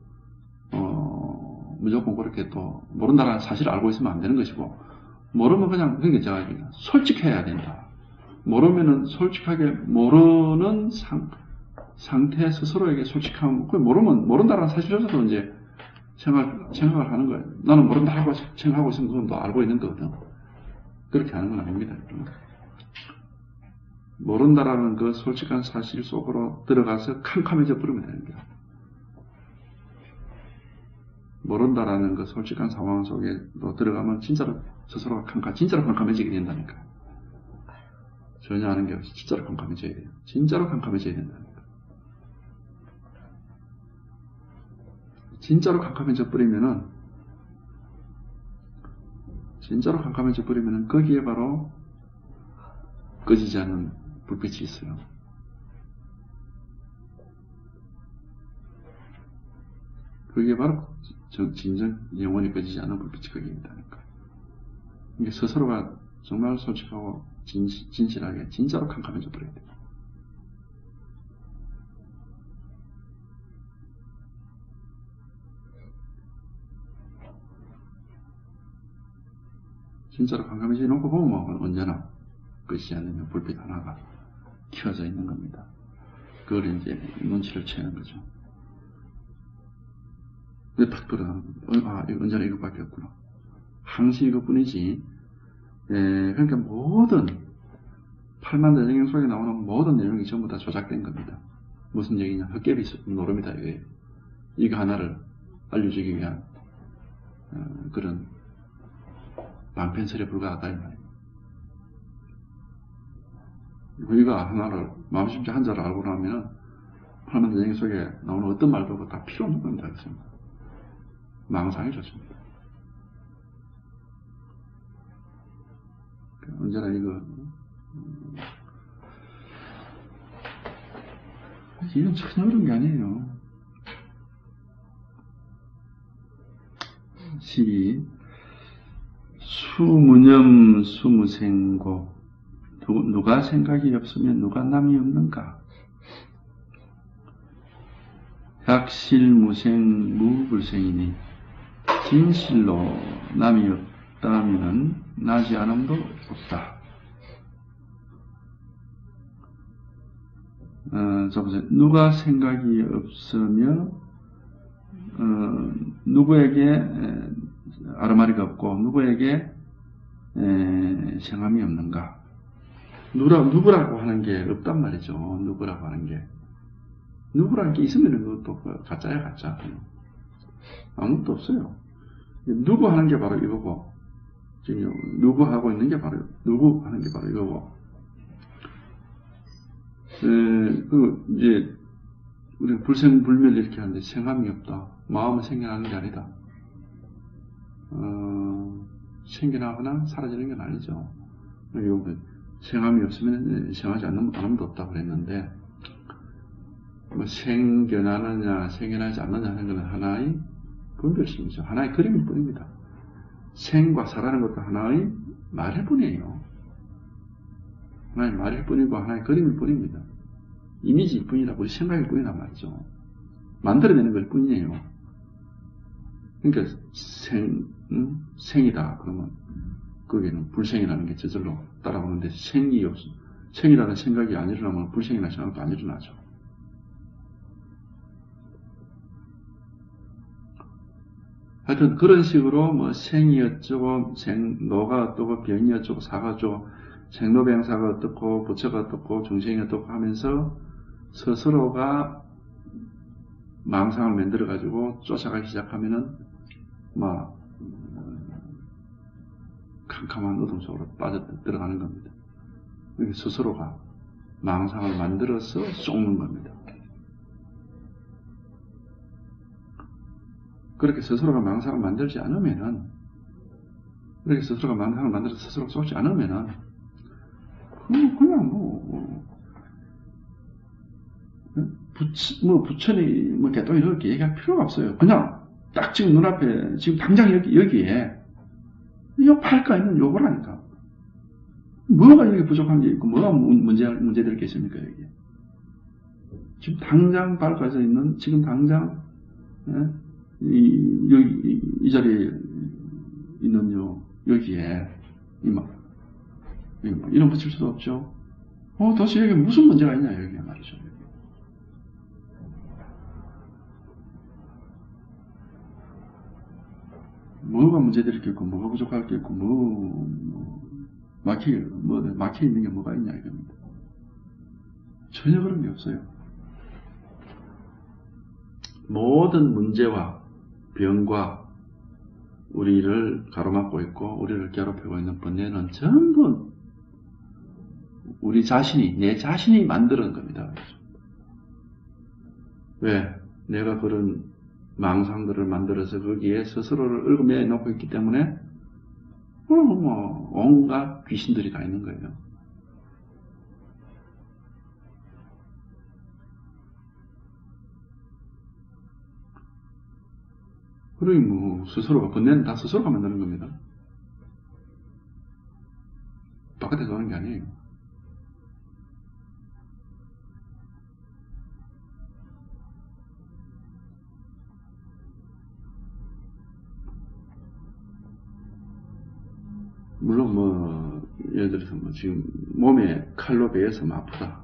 무조건 그렇게 또 모른다라는 사실을 알고 있으면 안 되는 것이고, 모르면 그냥 그게 제가 솔직해야 된다. 모르면은 솔직하게 모르는 상태 스스로에게 솔직함, 모른다라는 사실조차도 이제 생각을 하는 거예요. 나는 모른다고 생각하고 있으면 그건 또 알고 있는 거거든. 그렇게 하는 건 아닙니다. 모른다라는 그 솔직한 사실 속으로 들어가서 캄캄해져 버리면 되는 거예요. 모른다라는 그 솔직한 상황 속에 들어가면 진짜로 스스로가 진짜로 캄캄해지게 된다니까. 전혀 아는 게 없이 진짜로 캄캄해져야 돼요. 진짜로 캄캄해져야 된다니까. 진짜로 캄캄해져 버리면은 거기에 바로 꺼지지 않는 불빛이 있어요. 그게 바로 진정 영원히 꺼지지 않는 불빛이 거기에 있다니까. 이게 스스로가 정말 솔직하고 진실하게 진짜로 캄캄해져 버려야 돼요. 진짜로 캄캄해져 놓고 보면 언제나 꺼지지 않는 불빛 하나가 켜져 있는 겁니다. 그걸 이제 눈치를 채는 거죠. 근데 탁 들어가는 겁니다. 언제나 이것밖에 없구나. 항상 이것뿐이지. 그러니까 모든 8만 대장경 속에 나오는 모든 내용이 전부 다 조작된 겁니다. 무슨 얘기냐? 헛개비 노름이다 이거예요. 이거 하나를 알려주기 위한 그런 방편설에 불과하다 이 말이에요. 우리가 하나를 마음심지 한자를 알고 나면 8만 대장경 속에 나오는 어떤 말도 다 필요 없는 겁니다. 그래서 망상이 좋습니다. 언제나 이건 전혀 어려운 게 아니에요. 12. 수무념 수무생고. 누가 생각이 없으면 누가 남이 없는가? 약실무생 무불생이니 진실로 남이 없다면은 나지 않음도 없다. 자 보세요. 누가 생각이 없으며 누구에게 아르마리가 없고 누구에게 생함이 없는가? 누구라고 하는 게 없단 말이죠. 누구라고 하는 게. 누구라는 게 있으면 그것도 가짜야 가짜. 아무것도 없어요. 누구 하는 게 바로 이거고, 지금 누구 하고 있는 게 바로 누구 하는 게 바로 이거고. 이제 우리가 불생불멸 이렇게 하는데 생함이 없다. 마음은 생겨나는 게 아니다. 생겨나거나 사라지는 건 아니죠. 여기 생함이 없으면 생하지 않음도 없다고 그랬는데, 뭐 생겨나느냐 생겨나지 않느냐 하는 것은 하나의 분별심이죠. 하나의 그림일 뿐입니다. 생과 사라는 것도 하나의 말일 뿐이에요. 하나의 말일 뿐이고 하나의 그림일 뿐입니다. 이미지일 뿐이다. 우리 생각일 뿐이란 말이죠. 만들어내는 걸 뿐이에요. 그러니까 생이다 그러면 거기에는 불생이라는 게 저절로 따라오는데, 생이라는 생각이 안 일어나면 불생이라는 생각도 안 일어나죠. 하여튼 그런 식으로 뭐 생이 어쩌고 노가 어떠고 병이 어쩌고 사가 어쩌고 생로병사가 어떻고 부처가 어떻고 중생이 어떻고 하면서 스스로가 망상을 만들어 가지고 쫓아가기 시작하면은 막 캄캄한 어둠 속으로 빠져들어가는 겁니다. 스스로가 망상을 만들어서 쏟는 겁니다. 그렇게 스스로가 망상을 만들지 않으면은, 그렇게 스스로가 망상을 만들어서 스스로 쏟지 않으면은, 그냥 부처니, 개똥 이렇게 얘기할 필요가 없어요. 그냥, 딱 지금 눈앞에, 지금 당장 여기에, 팔가 있는 요거라니까. 뭐가 여기 부족한 게 있고, 뭐가 문제될 게 있습니까, 여기. 지금 당장 밝아져 있는, 지금 당장, 이 자리에 있는 여기에, 이름 붙일 수도 없죠. 도대체 여기 무슨 문제가 있냐, 여기에 말이죠. 뭐가 문제들이 있겠고, 뭐가 부족할 게 있고, 막혀 있는 게 뭐가 있냐, 이겁니다. 전혀 그런 게 없어요. 모든 문제와 병과 우리를 가로막고 있고, 우리를 괴롭히고 있는 번뇌는 전부 우리 자신이, 내 자신이 만드는 겁니다. 왜? 내가 그런 망상들을 만들어서 거기에 스스로를 얽매여 놓고 있기 때문에, 온갖 귀신들이 다 있는 거예요. 그러니 스스로가, 번뇌는 다 스스로가 만드는 겁니다. 바깥에서 오는 게 아니에요. 물론 예를 들어서 지금 몸에 칼로 베여서 아프다.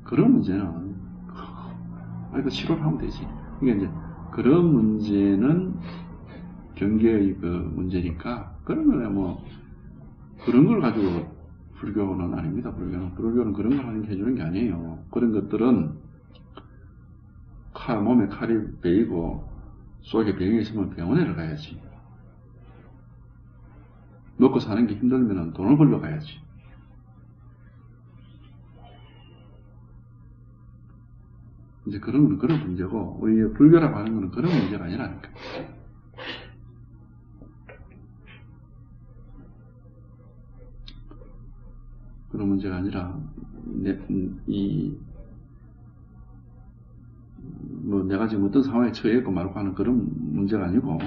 그런 문제는, 이거 치료를 하면 되지. 이게 이제, 그런 문제는 경계의 문제니까, 그런 거는 그런 걸 가지고 불교는 아닙니다. 불교는 그런 걸 해주는 게 아니에요. 그런 것들은, 몸에 칼이 베이고, 속에 병이 있으면 병원에 가야지. 먹고 사는 게 힘들면 돈을 벌러 가야지. 이제 그런 건 그런 문제고, 우리 불교라고 하는 건 그런 문제가 아니라니까. 그런 문제가 아니라, 내가 지금 어떤 상황에 처해 있고 말고 하는 그런 문제가 아니고,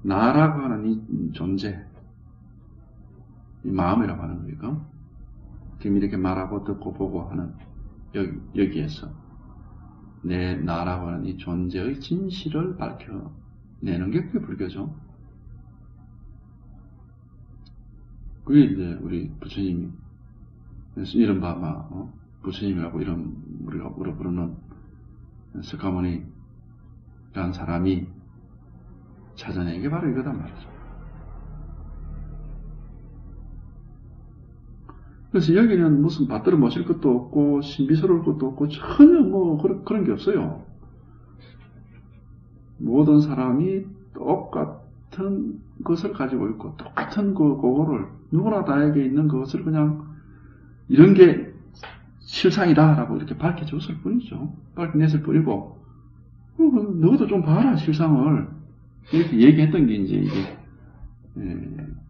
나라고 하는 이 존재, 이 마음이라고 하는 거니까, 지금 이렇게 말하고 듣고 보고 하는 여기에서 내 나라고 하는 이 존재의 진실을 밝혀내는 게 그게 불교죠. 그게 이제 우리 부처님이 이른바 부처님이라고 우리가 부르는 석가모니라는 사람이 찾아낸 게 바로 이거단 말이죠. 그래서 여기는 무슨 받들어 모실 것도 없고 신비스러울 것도 없고 전혀 그런 게 없어요. 모든 사람이 똑같은 것을 가지고 있고 똑같은 그거를 누구나 나에게 있는 그것을 그냥 이런 게 실상이다라고 이렇게 밝혀줬을 뿐이죠. 밝혀냈을 뿐이고, 너도 좀 봐라 실상을 이렇게 얘기했던 게 이제 이게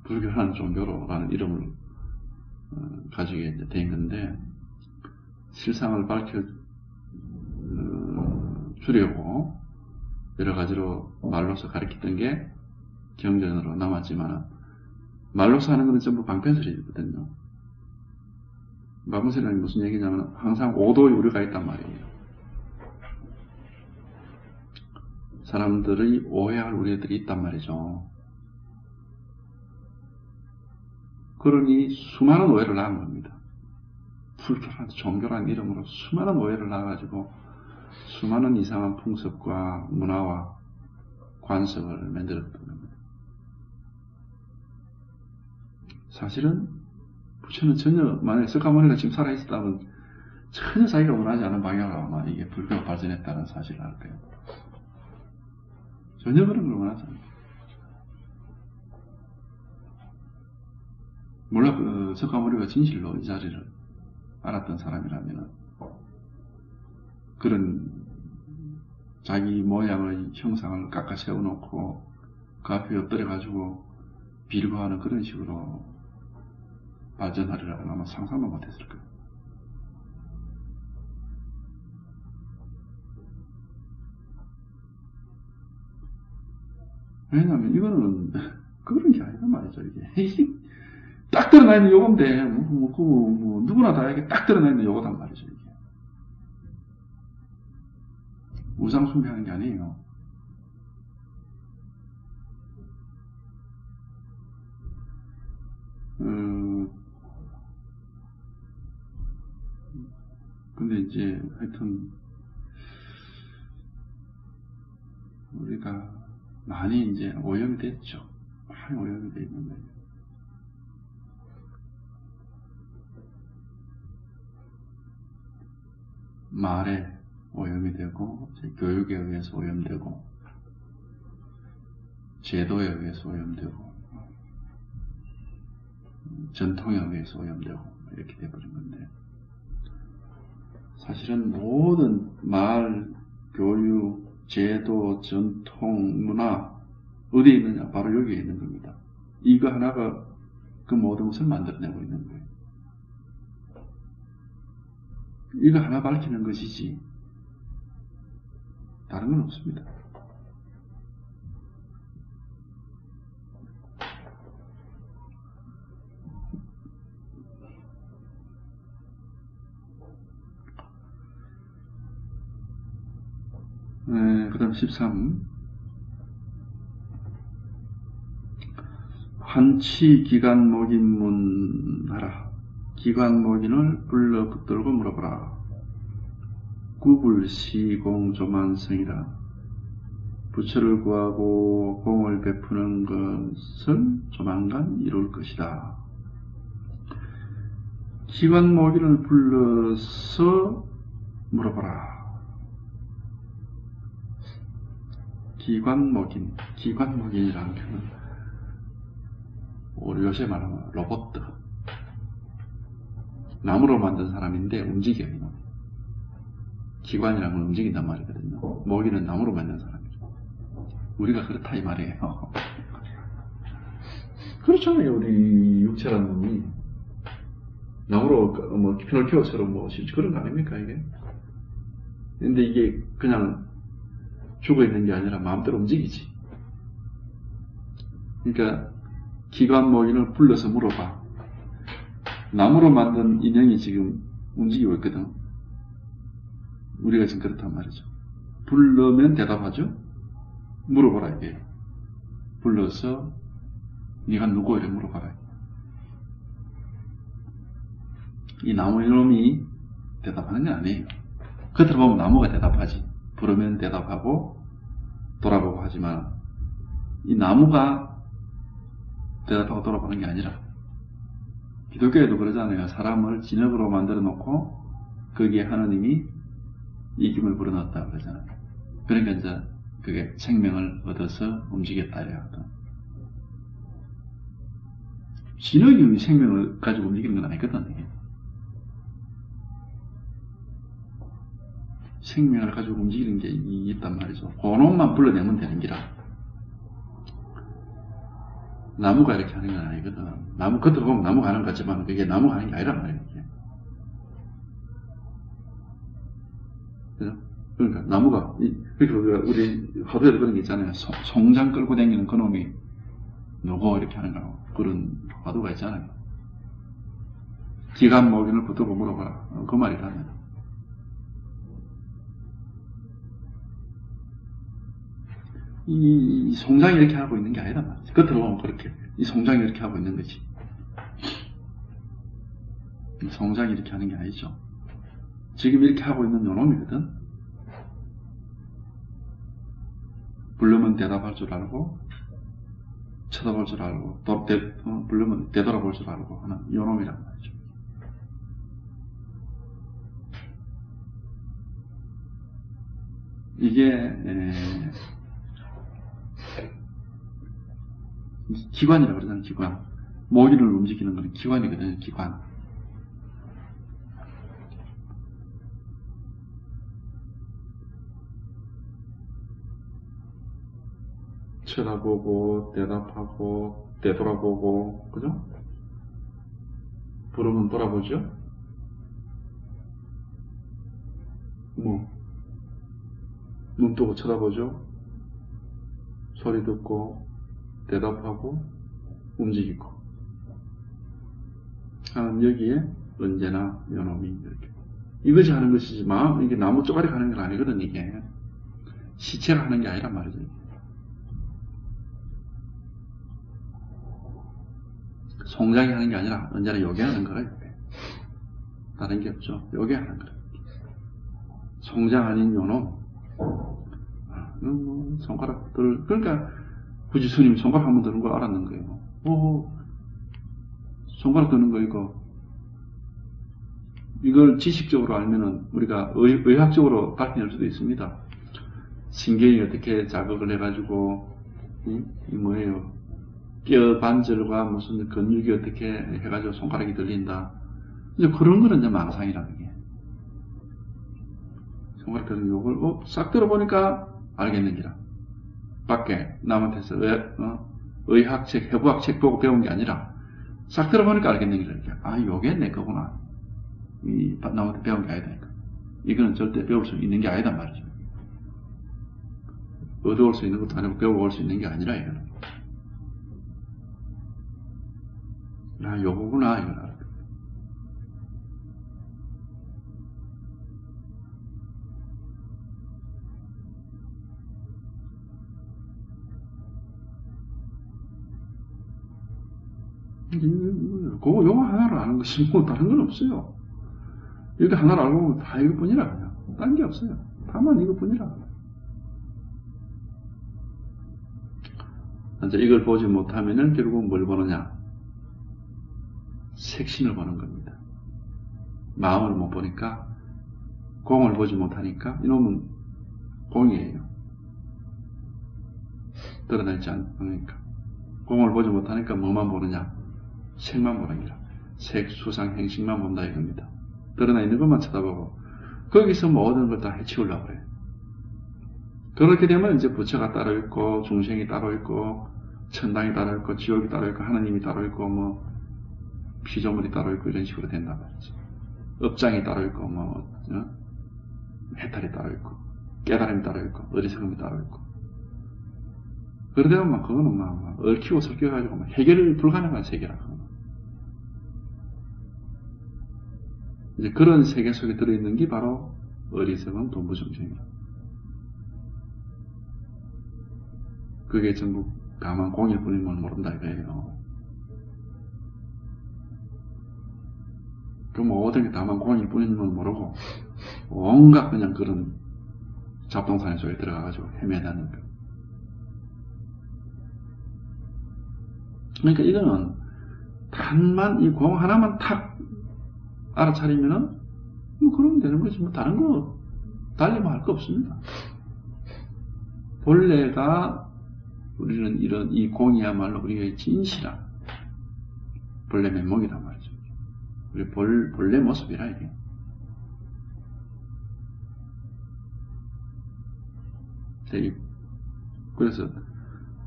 불교라는 종교로라는 이름을 가지고 이제 된 건데, 실상을 밝혀 주려고 여러 가지로 말로서 가르쳤던 게 경전으로 남았지만, 말로서 하는 것은 전부 방편설이거든요. 방편설이라는 게 무슨 얘기냐면 항상 오도의 우려가 있단 말이에요. 사람들의 오해할 우려들이 있단 말이죠. 그러니 수많은 오해를 낳은 겁니다. 불교란 종교란 이름으로 수많은 오해를 낳아가지고 수많은 이상한 풍습과 문화와 관습을 만들었던 겁니다. 사실은 부처는 전혀, 만약에 석가모니가 지금 살아있었다면 전혀 자기가 원하지 않은 방향으로 아마 이게 불교가 발전했다는 사실을 알 거예요. 전혀 그런 걸 원하지 않아요. 몰라, 석가모니가 진실로 이 자리를 알았던 사람이라면 그런 자기 모양의 형상을 깎아 세워놓고 그 앞에 엎드려가지고 빌고하는 그런 식으로 발전하리라고는 아마 상상도 못했을 거예요. 왜냐하면 이거는 그런 게 아니란 말이죠. 이게 딱 드러나 있는 요건데 누구나 다 이게 딱 드러나 있는 요거단 말이죠. 이게 우상 숭배하는 게 아니에요. 근데 이제 하여튼 우리가 많이 이제 오염이 됐죠. 많이 오염이 돼 있는 거예요. 말에 오염이 되고, 교육에 의해서 오염되고, 제도에 의해서 오염되고, 전통에 의해서 오염되고, 이렇게 돼버린 건데, 사실은 모든 말, 교육, 제도, 전통, 문화, 어디에 있느냐? 바로 여기에 있는 겁니다. 이거 하나가 그 모든 것을 만들어내고 있는 거예요. 이거 하나 밝히는 것이지 다른 건 없습니다. 그 다음 13. 한치 기관목인문하라. 기관목인을 불러 붙들고 물어보라. 구불시공조만성이라. 부처를 구하고 공을 베푸는 것은 조만간 이룰 것이다. 기관목인을 불러서 물어보라. 기관목인이라는 표현은 우리 요새 말하면 로봇, 나무로 만든 사람인데 움직여요. 기관이라는 건 움직인단 말이거든요. 목인은 나무로 만든 사람이죠. 우리가 그렇다 이 말이에요. 그렇잖아요. 우리 육체라는 놈이 나무로 뭐 피놀키오처럼 뭐 그런 거 아닙니까 이게? 근데 이게 그냥 죽어 있는 게 아니라 마음대로 움직이지. 그러니까 기관목인을 불러서 물어봐. 나무로 만든 인형이 지금 움직이고 있거든. 우리가 지금 그렇단 말이죠. 부르면 대답하죠. 물어보라 이게. 불러서 네가 누구 이렇게 물어봐라. 이 나무 이놈이 대답하는 게 아니에요. 겉으로 보면 나무가 대답하지. 부르면 대답하고 돌아보고 하지만 이 나무가 대답하고 돌아보는 게 아니라, 기독교에도 그러잖아요. 사람을 진흙으로 만들어 놓고 거기에 하느님이 이김을 불어넣었다 그러잖아요. 그러니까 이제 그게 생명을 얻어서 움직였다 이래요. 진흙이 생명을 가지고 움직이는 건 아니거든. 이게. 생명을 가지고 움직이는 게 있단 말이죠. 그놈만 불러내면 되는 기라. 나무가 이렇게 하는 건 아니거든. 나무 겉으로 보면 나무가 하는 것 같지만 그게 나무가 하는 게 아니란 말이에요. 그죠? 그러니까 나무가 그러니까 우리 화두에도 그런 게 있잖아요. 송장 끌고 다니는 그놈이 누구 이렇게 하는 거 그런 화두가 있잖아요. 기관목인을 붙들고 물어봐라. 그 말이라면. 이 송장이 이렇게 하고 있는 게 아니란 말이지. 겉으로 보면 그렇게. 이 송장이 이렇게 하고 있는 거지. 이 송장이 이렇게 하는 게 아니죠. 지금 이렇게 하고 있는 요놈이거든. 부르면 대답할 줄 알고, 쳐다볼 줄 알고, 부르면 되돌아볼 줄 알고 하는 요놈이란 말이죠. 이게, 기관이라고 그러잖아요, 기관. 모기를 움직이는 건 기관이거든요, 기관. 쳐다보고, 대답하고, 되돌아보고, 그죠? 부르면 돌아보죠? 눈 뜨고 쳐다보죠? 소리 듣고, 대답하고, 움직이고. 여기에 언제나 요놈이 이렇게. 이것이 하는 것이지, 이게 나무 쪼가리 가는 건 아니거든, 이게. 시체가 하는 게 아니란 말이죠. 송장이 하는 게 아니라 언제나 요괴하는 거예요. 다른 게 없죠. 요괴하는 거예요. 송장 아닌 요놈. 손가락들, 그러니까 굳이 스님 손가락 한번 드는 걸 알았는 거예요. 손가락 드는 거 이걸 지식적으로 알면은 우리가 의학적으로 밝혀낼 수도 있습니다. 신경이 어떻게 자극을 해가지고 이 뭐예요? 뼈 관절과 무슨 근육이 어떻게 해가지고 손가락이 들린다. 이제 그런 거는 이제 망상이라는 게. 손가락 드는 욕을 싹 들어보니까 알겠는기라. 밖에 남한테서 의학책, 해부학책 보고 배운 게 아니라 싹 들어보니까 알겠는기라. 아, 요게 내 거구나. 남한테 배운 게 아니다. 이거는 절대 배울 수 있는 게 아니단 말이죠. 얻어올 수 있는 것도 아니고 배워올 수 있는 게 아니라 이거는. 아, 요거구나 이걸 알아. 그거 요거 하나를 아는 것이 뭐 다른 건 없어요. 이렇게 하나를 알고 보면 다 이것뿐이라 그냥. 딴 게 없어요. 다만 이것뿐이라. 이제 이걸 보지 못하면은 결국은 뭘 보느냐? 색신을 보는 겁니다. 마음을 못 보니까, 공을 보지 못하니까, 이놈은 공이에요. 드러나 있지 않으니까. 공을 보지 못하니까 뭐만 보느냐? 색만 보는 거라. 색, 수상, 행식만 본다 이겁니다. 드러나 있는 것만 쳐다보고, 거기서 모든 걸 다 해치우려고 해요. 그렇게 되면 이제 부처가 따로 있고, 중생이 따로 있고, 천당이 따로 있고, 지옥이 따로 있고, 하나님이 따로 있고, 뭐, 피조물이 따로 있고, 이런 식으로 된단 말이죠. 업장이 따로 있고, 해탈이 따로 있고, 깨달음이 따로 있고, 어리석음이 따로 있고. 그러다 보면 그거는 막 얽히고 설켜가지고 해결이 불가능한 세계라고. 이제 그런 세계 속에 들어있는 게 바로 어리석은 돈부정생이에요. 그게 전부 다만 공일 뿐인 걸 모른다 이거예요. 그 모든 게 다만 공일 뿐인 걸 모르고 온갖 그냥 그런 잡동사니 속에 들어가가지고 헤매다는 거. 그러니까 이거는 단만 이 공 하나만 탁 알아차리면은 뭐 그러면 되는 거지. 뭐 다른 거 달리면 할 거 없습니다. 본래가 우리는 이런 이 공이야말로 우리의 진실한 본래 면목이란 말이죠. 우리 본래 모습이라 이게. 그래서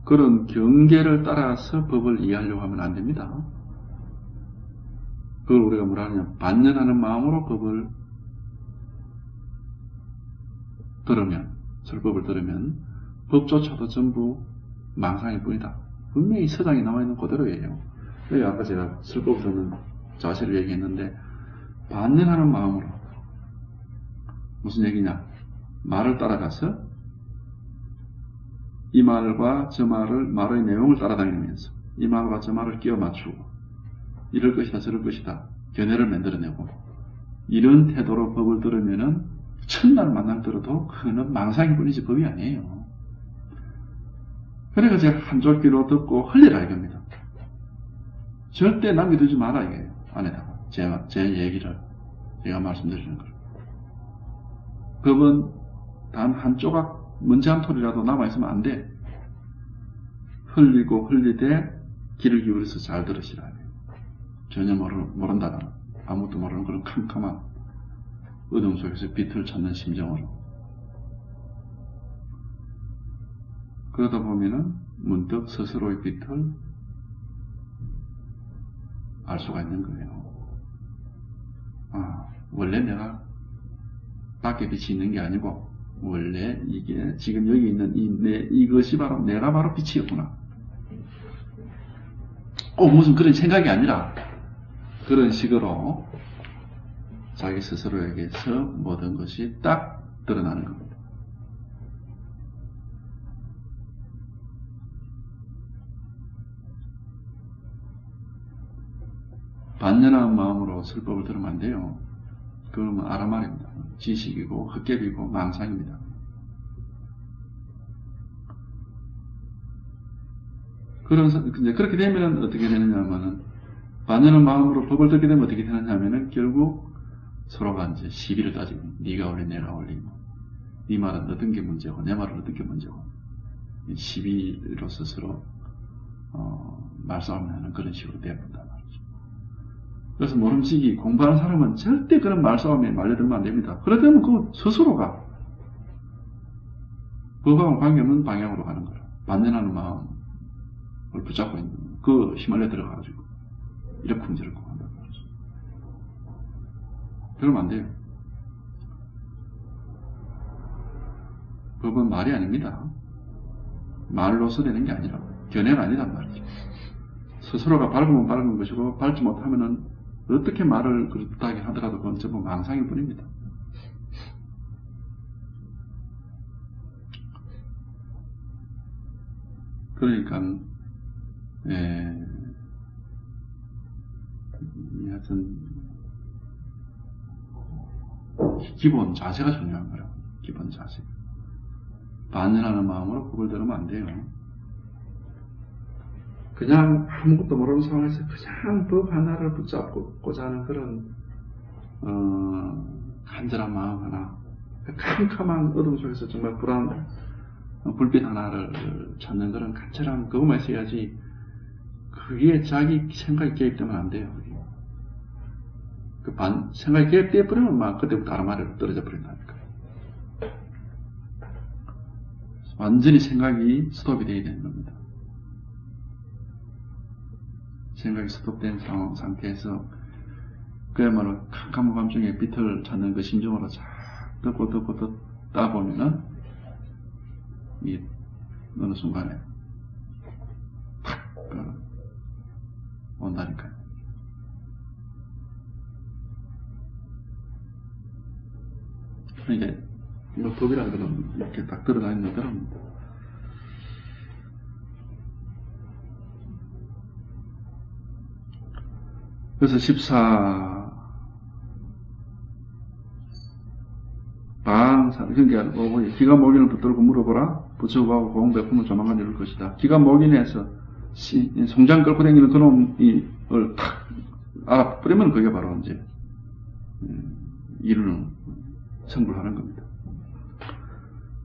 그런 경계를 따라서 법을 이해하려고 하면 안 됩니다. 그걸 우리가 뭐라 하냐, 반연하는 마음으로 법을 들으면, 설법을 들으면 법조차도 전부 망상일 뿐이다. 분명히 서장에 나와 있는 그대로예요. 여기 아까 제가 설법을 듣는 자세를 얘기했는데, 반연하는 마음으로 무슨 얘기냐, 말을 따라가서 이 말과 저 말의 내용을 따라다니면서 이 말과 저 말을 끼워 맞추고 이럴 것이다 저럴 것이다 견해를 만들어내고 이런 태도로 법을 들으면은 첫날 만날 들어도 그는 망상일 뿐이지 법이 아니에요. 그래서 제가 한 줄기로 듣고 흘리라 이겁니다. 절대 남겨두지 마라 이게요. 안에다가 제 얘기를 제가 말씀드리는 걸. 법은 단 한 조각 먼지 한 톨이라도 남아있으면 안 돼. 흘리고 흘리되 귀를 기울여서 잘 들으시라. 전혀 모른다는 아무것도 모르는 그런 캄캄한 어둠 속에서 빛을 찾는 심정으로. 그러다 보면은 문득 스스로의 빛을 알 수가 있는 거예요. 아, 원래 내가 밖에 빛이 있는 게 아니고 원래 이게 지금 여기 있는 이것이 바로 내가 바로 빛이었구나. 꼭 무슨 그런 생각이 아니라 그런 식으로 자기 스스로에게서 모든 것이 딱 드러나는 겁니다. 반연한 마음으로 설법을 들으면 안 돼요. 그건 아라말입니다. 지식이고 헛개비고 망상입니다. 이제 그렇게 되면 어떻게 되느냐 하면은, 반연한 마음으로 법을 듣게 되면 어떻게 되느냐 하면은, 결국 서로가 이제 시비를 따지고, 네가 옳리 내가 옳리, 네 말은 어떤 게 문제고 내 말은 어떤 게 문제고, 시비로서 서로 말싸움을 하는 그런 식으로 되어본단 말이죠. 그래서 모름지기 공부하는 사람은 절대 그런 말싸움에 말려들면 안 됩니다. 그러다면 그 스스로가 법하고 관계없는 방향으로 가는 거라. 반연하는 마음을 붙잡고 있는 그 휘말려 들어가가지고 이러쿵저러쿵 한단 말이죠. 그러면 안 돼요. 법은 말이 아닙니다. 말로서 되는 게 아니라 견해가 아니란 말이죠. 스스로가 밝으면 밝은 것이고 밝지 못하면은 어떻게 말을 그렇다게 하더라도 그건 전부 망상일 뿐입니다. 그러니까 하여튼 기본 자세가 중요한 거라고. 기본 자세. 반연하는 마음으로 법을 들으면 안 돼요. 그냥 아무것도 모르는 상황에서 그냥 법 하나를 붙잡고자 하는 그런 간절한 마음 하나, 캄캄한 어둠 속에서 정말 불빛 하나를 찾는 그런 간절한 그것만 있어야지, 그게 자기 생각이 개입되면 안 돼요. 생각이 개입되어 버리면 막 그때부터 아라마리로 떨어져 버린다니까. 완전히 생각이 스톱이 되어야 되는 겁니다. 생각이 스톱된 상태에서 그야말로 캄캄한 밤중에 빛을 찾는 그 심정으로 쫙 듣고 듣다 보면은 이 어느 순간에 팍 온다니까요. 그러니까 이거 법이라는 거는 이렇게 딱 들어가 있는 그런 그래서 14 방사 그러니까 기가 목인을 붙들고 물어보라. 부처하고 공백품을 조만간 이룰 것이다. 기가 목인에서 송장 끌고 다니는 그놈을 탁 알아버리면 그게 바로 이제 이루는 성불하는 겁니다.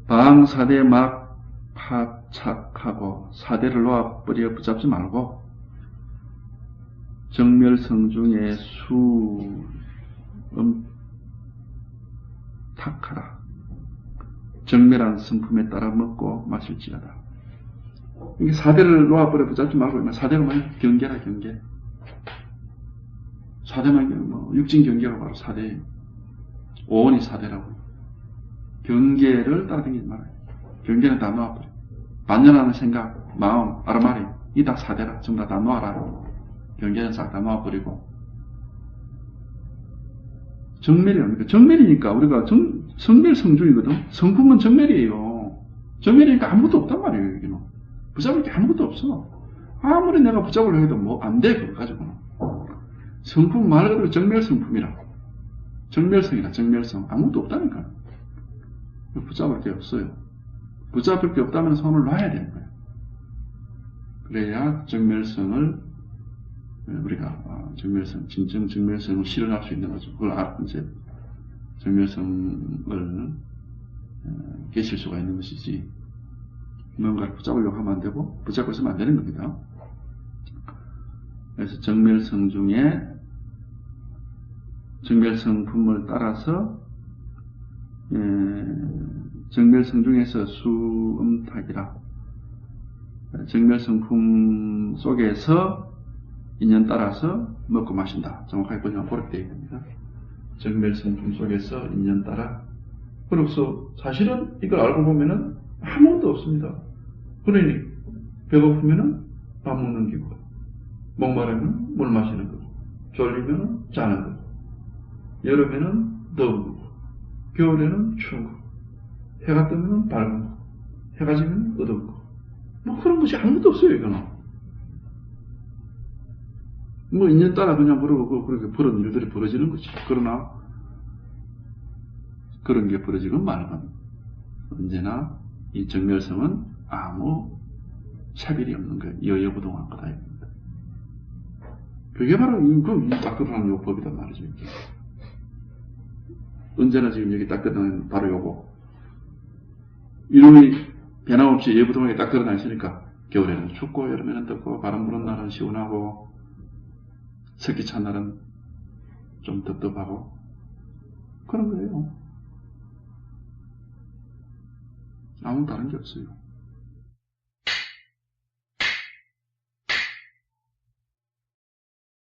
방사대 막 파착하고 사대를 놓아버려 붙잡지 말고 정멸성 중에 탁하라. 정멸한 성품에 따라 먹고 마실지어다. 이게 사대를 놓아버려 붙잡지 말고 사대로 말하면 경계라 경계. 사대만 육진 경계가 바로 사대예요. 오온이 사대라고. 경계를 따라다니지 말아요. 경계는 다 놓아버려. 반연하는 생각, 마음, 아라마리 이 다 사대라. 전부 다 놓아라. 경계는 싹 다 놓아버리고 정멸이랍니까? 정멸이니까 우리가 성멸성중이거든. 성품은 정멸이에요. 정멸이니까 아무것도 없단 말이에요. 여기는 붙잡을 게 아무것도 없어. 아무리 내가 붙잡으려고 해도 뭐 안 돼. 그거 가지고는. 성품 말 그대로 정멸성품이라. 정멸성이라. 정멸성 아무것도 없다니까. 붙잡을 게 없어요. 붙잡을 게 없다면 손을 놔야 되는 거예요. 그래야 정멸성을 우리가 진정 정멸성을 실현할 수 있는 거죠. 그걸 이제 정멸성을 계실 수가 있는 것이지, 뭔가를 붙잡으려고 하면 안 되고 붙잡고 있으면 안 되는 겁니다. 그래서 정멸성 중에 정멸성품을 따라서 정멸성 중에서 수음탁이라. 정멸성품 속에서 인연 따라서 먹고 마신다. 정확하게 보시면 그렇게 되어 있습니다. 정멸성품 속에서 인연 따라. 그래서 사실은 이걸 알고 보면은 아무것도 없습니다. 그러니 배고프면은 밥 먹는 기고, 목마르면 물 마시는 거고, 졸리면은 자는 거고, 여름에는 더운 거고, 겨울에는 추운 거고, 해가 뜨면은 밝은 거고, 해가 지면 어두운 거고, 뭐 그런 것이 아무것도 없어요. 이거는 뭐 인연 따라 그냥 그렇게 그런 일들이 벌어지는 거지. 그러나 그런 게 벌어지건 말건 언제나 이 정멸성은 아무 차별이 없는 거예요. 여여부동한 거다 이겁니다. 그게 바로 이 딱 드러나는 요법이란 말이죠. 이게. 언제나 지금 여기 딱 드러나는 바로 요거. 이놈이 변함없이 여부동하게 딱 드러나 있으니까 겨울에는 춥고 여름에는 덥고 바람 부는 날은 시원하고 습기 찬 날은 좀 덥덥하고 그런 거예요. 아무 다른 게 없어요.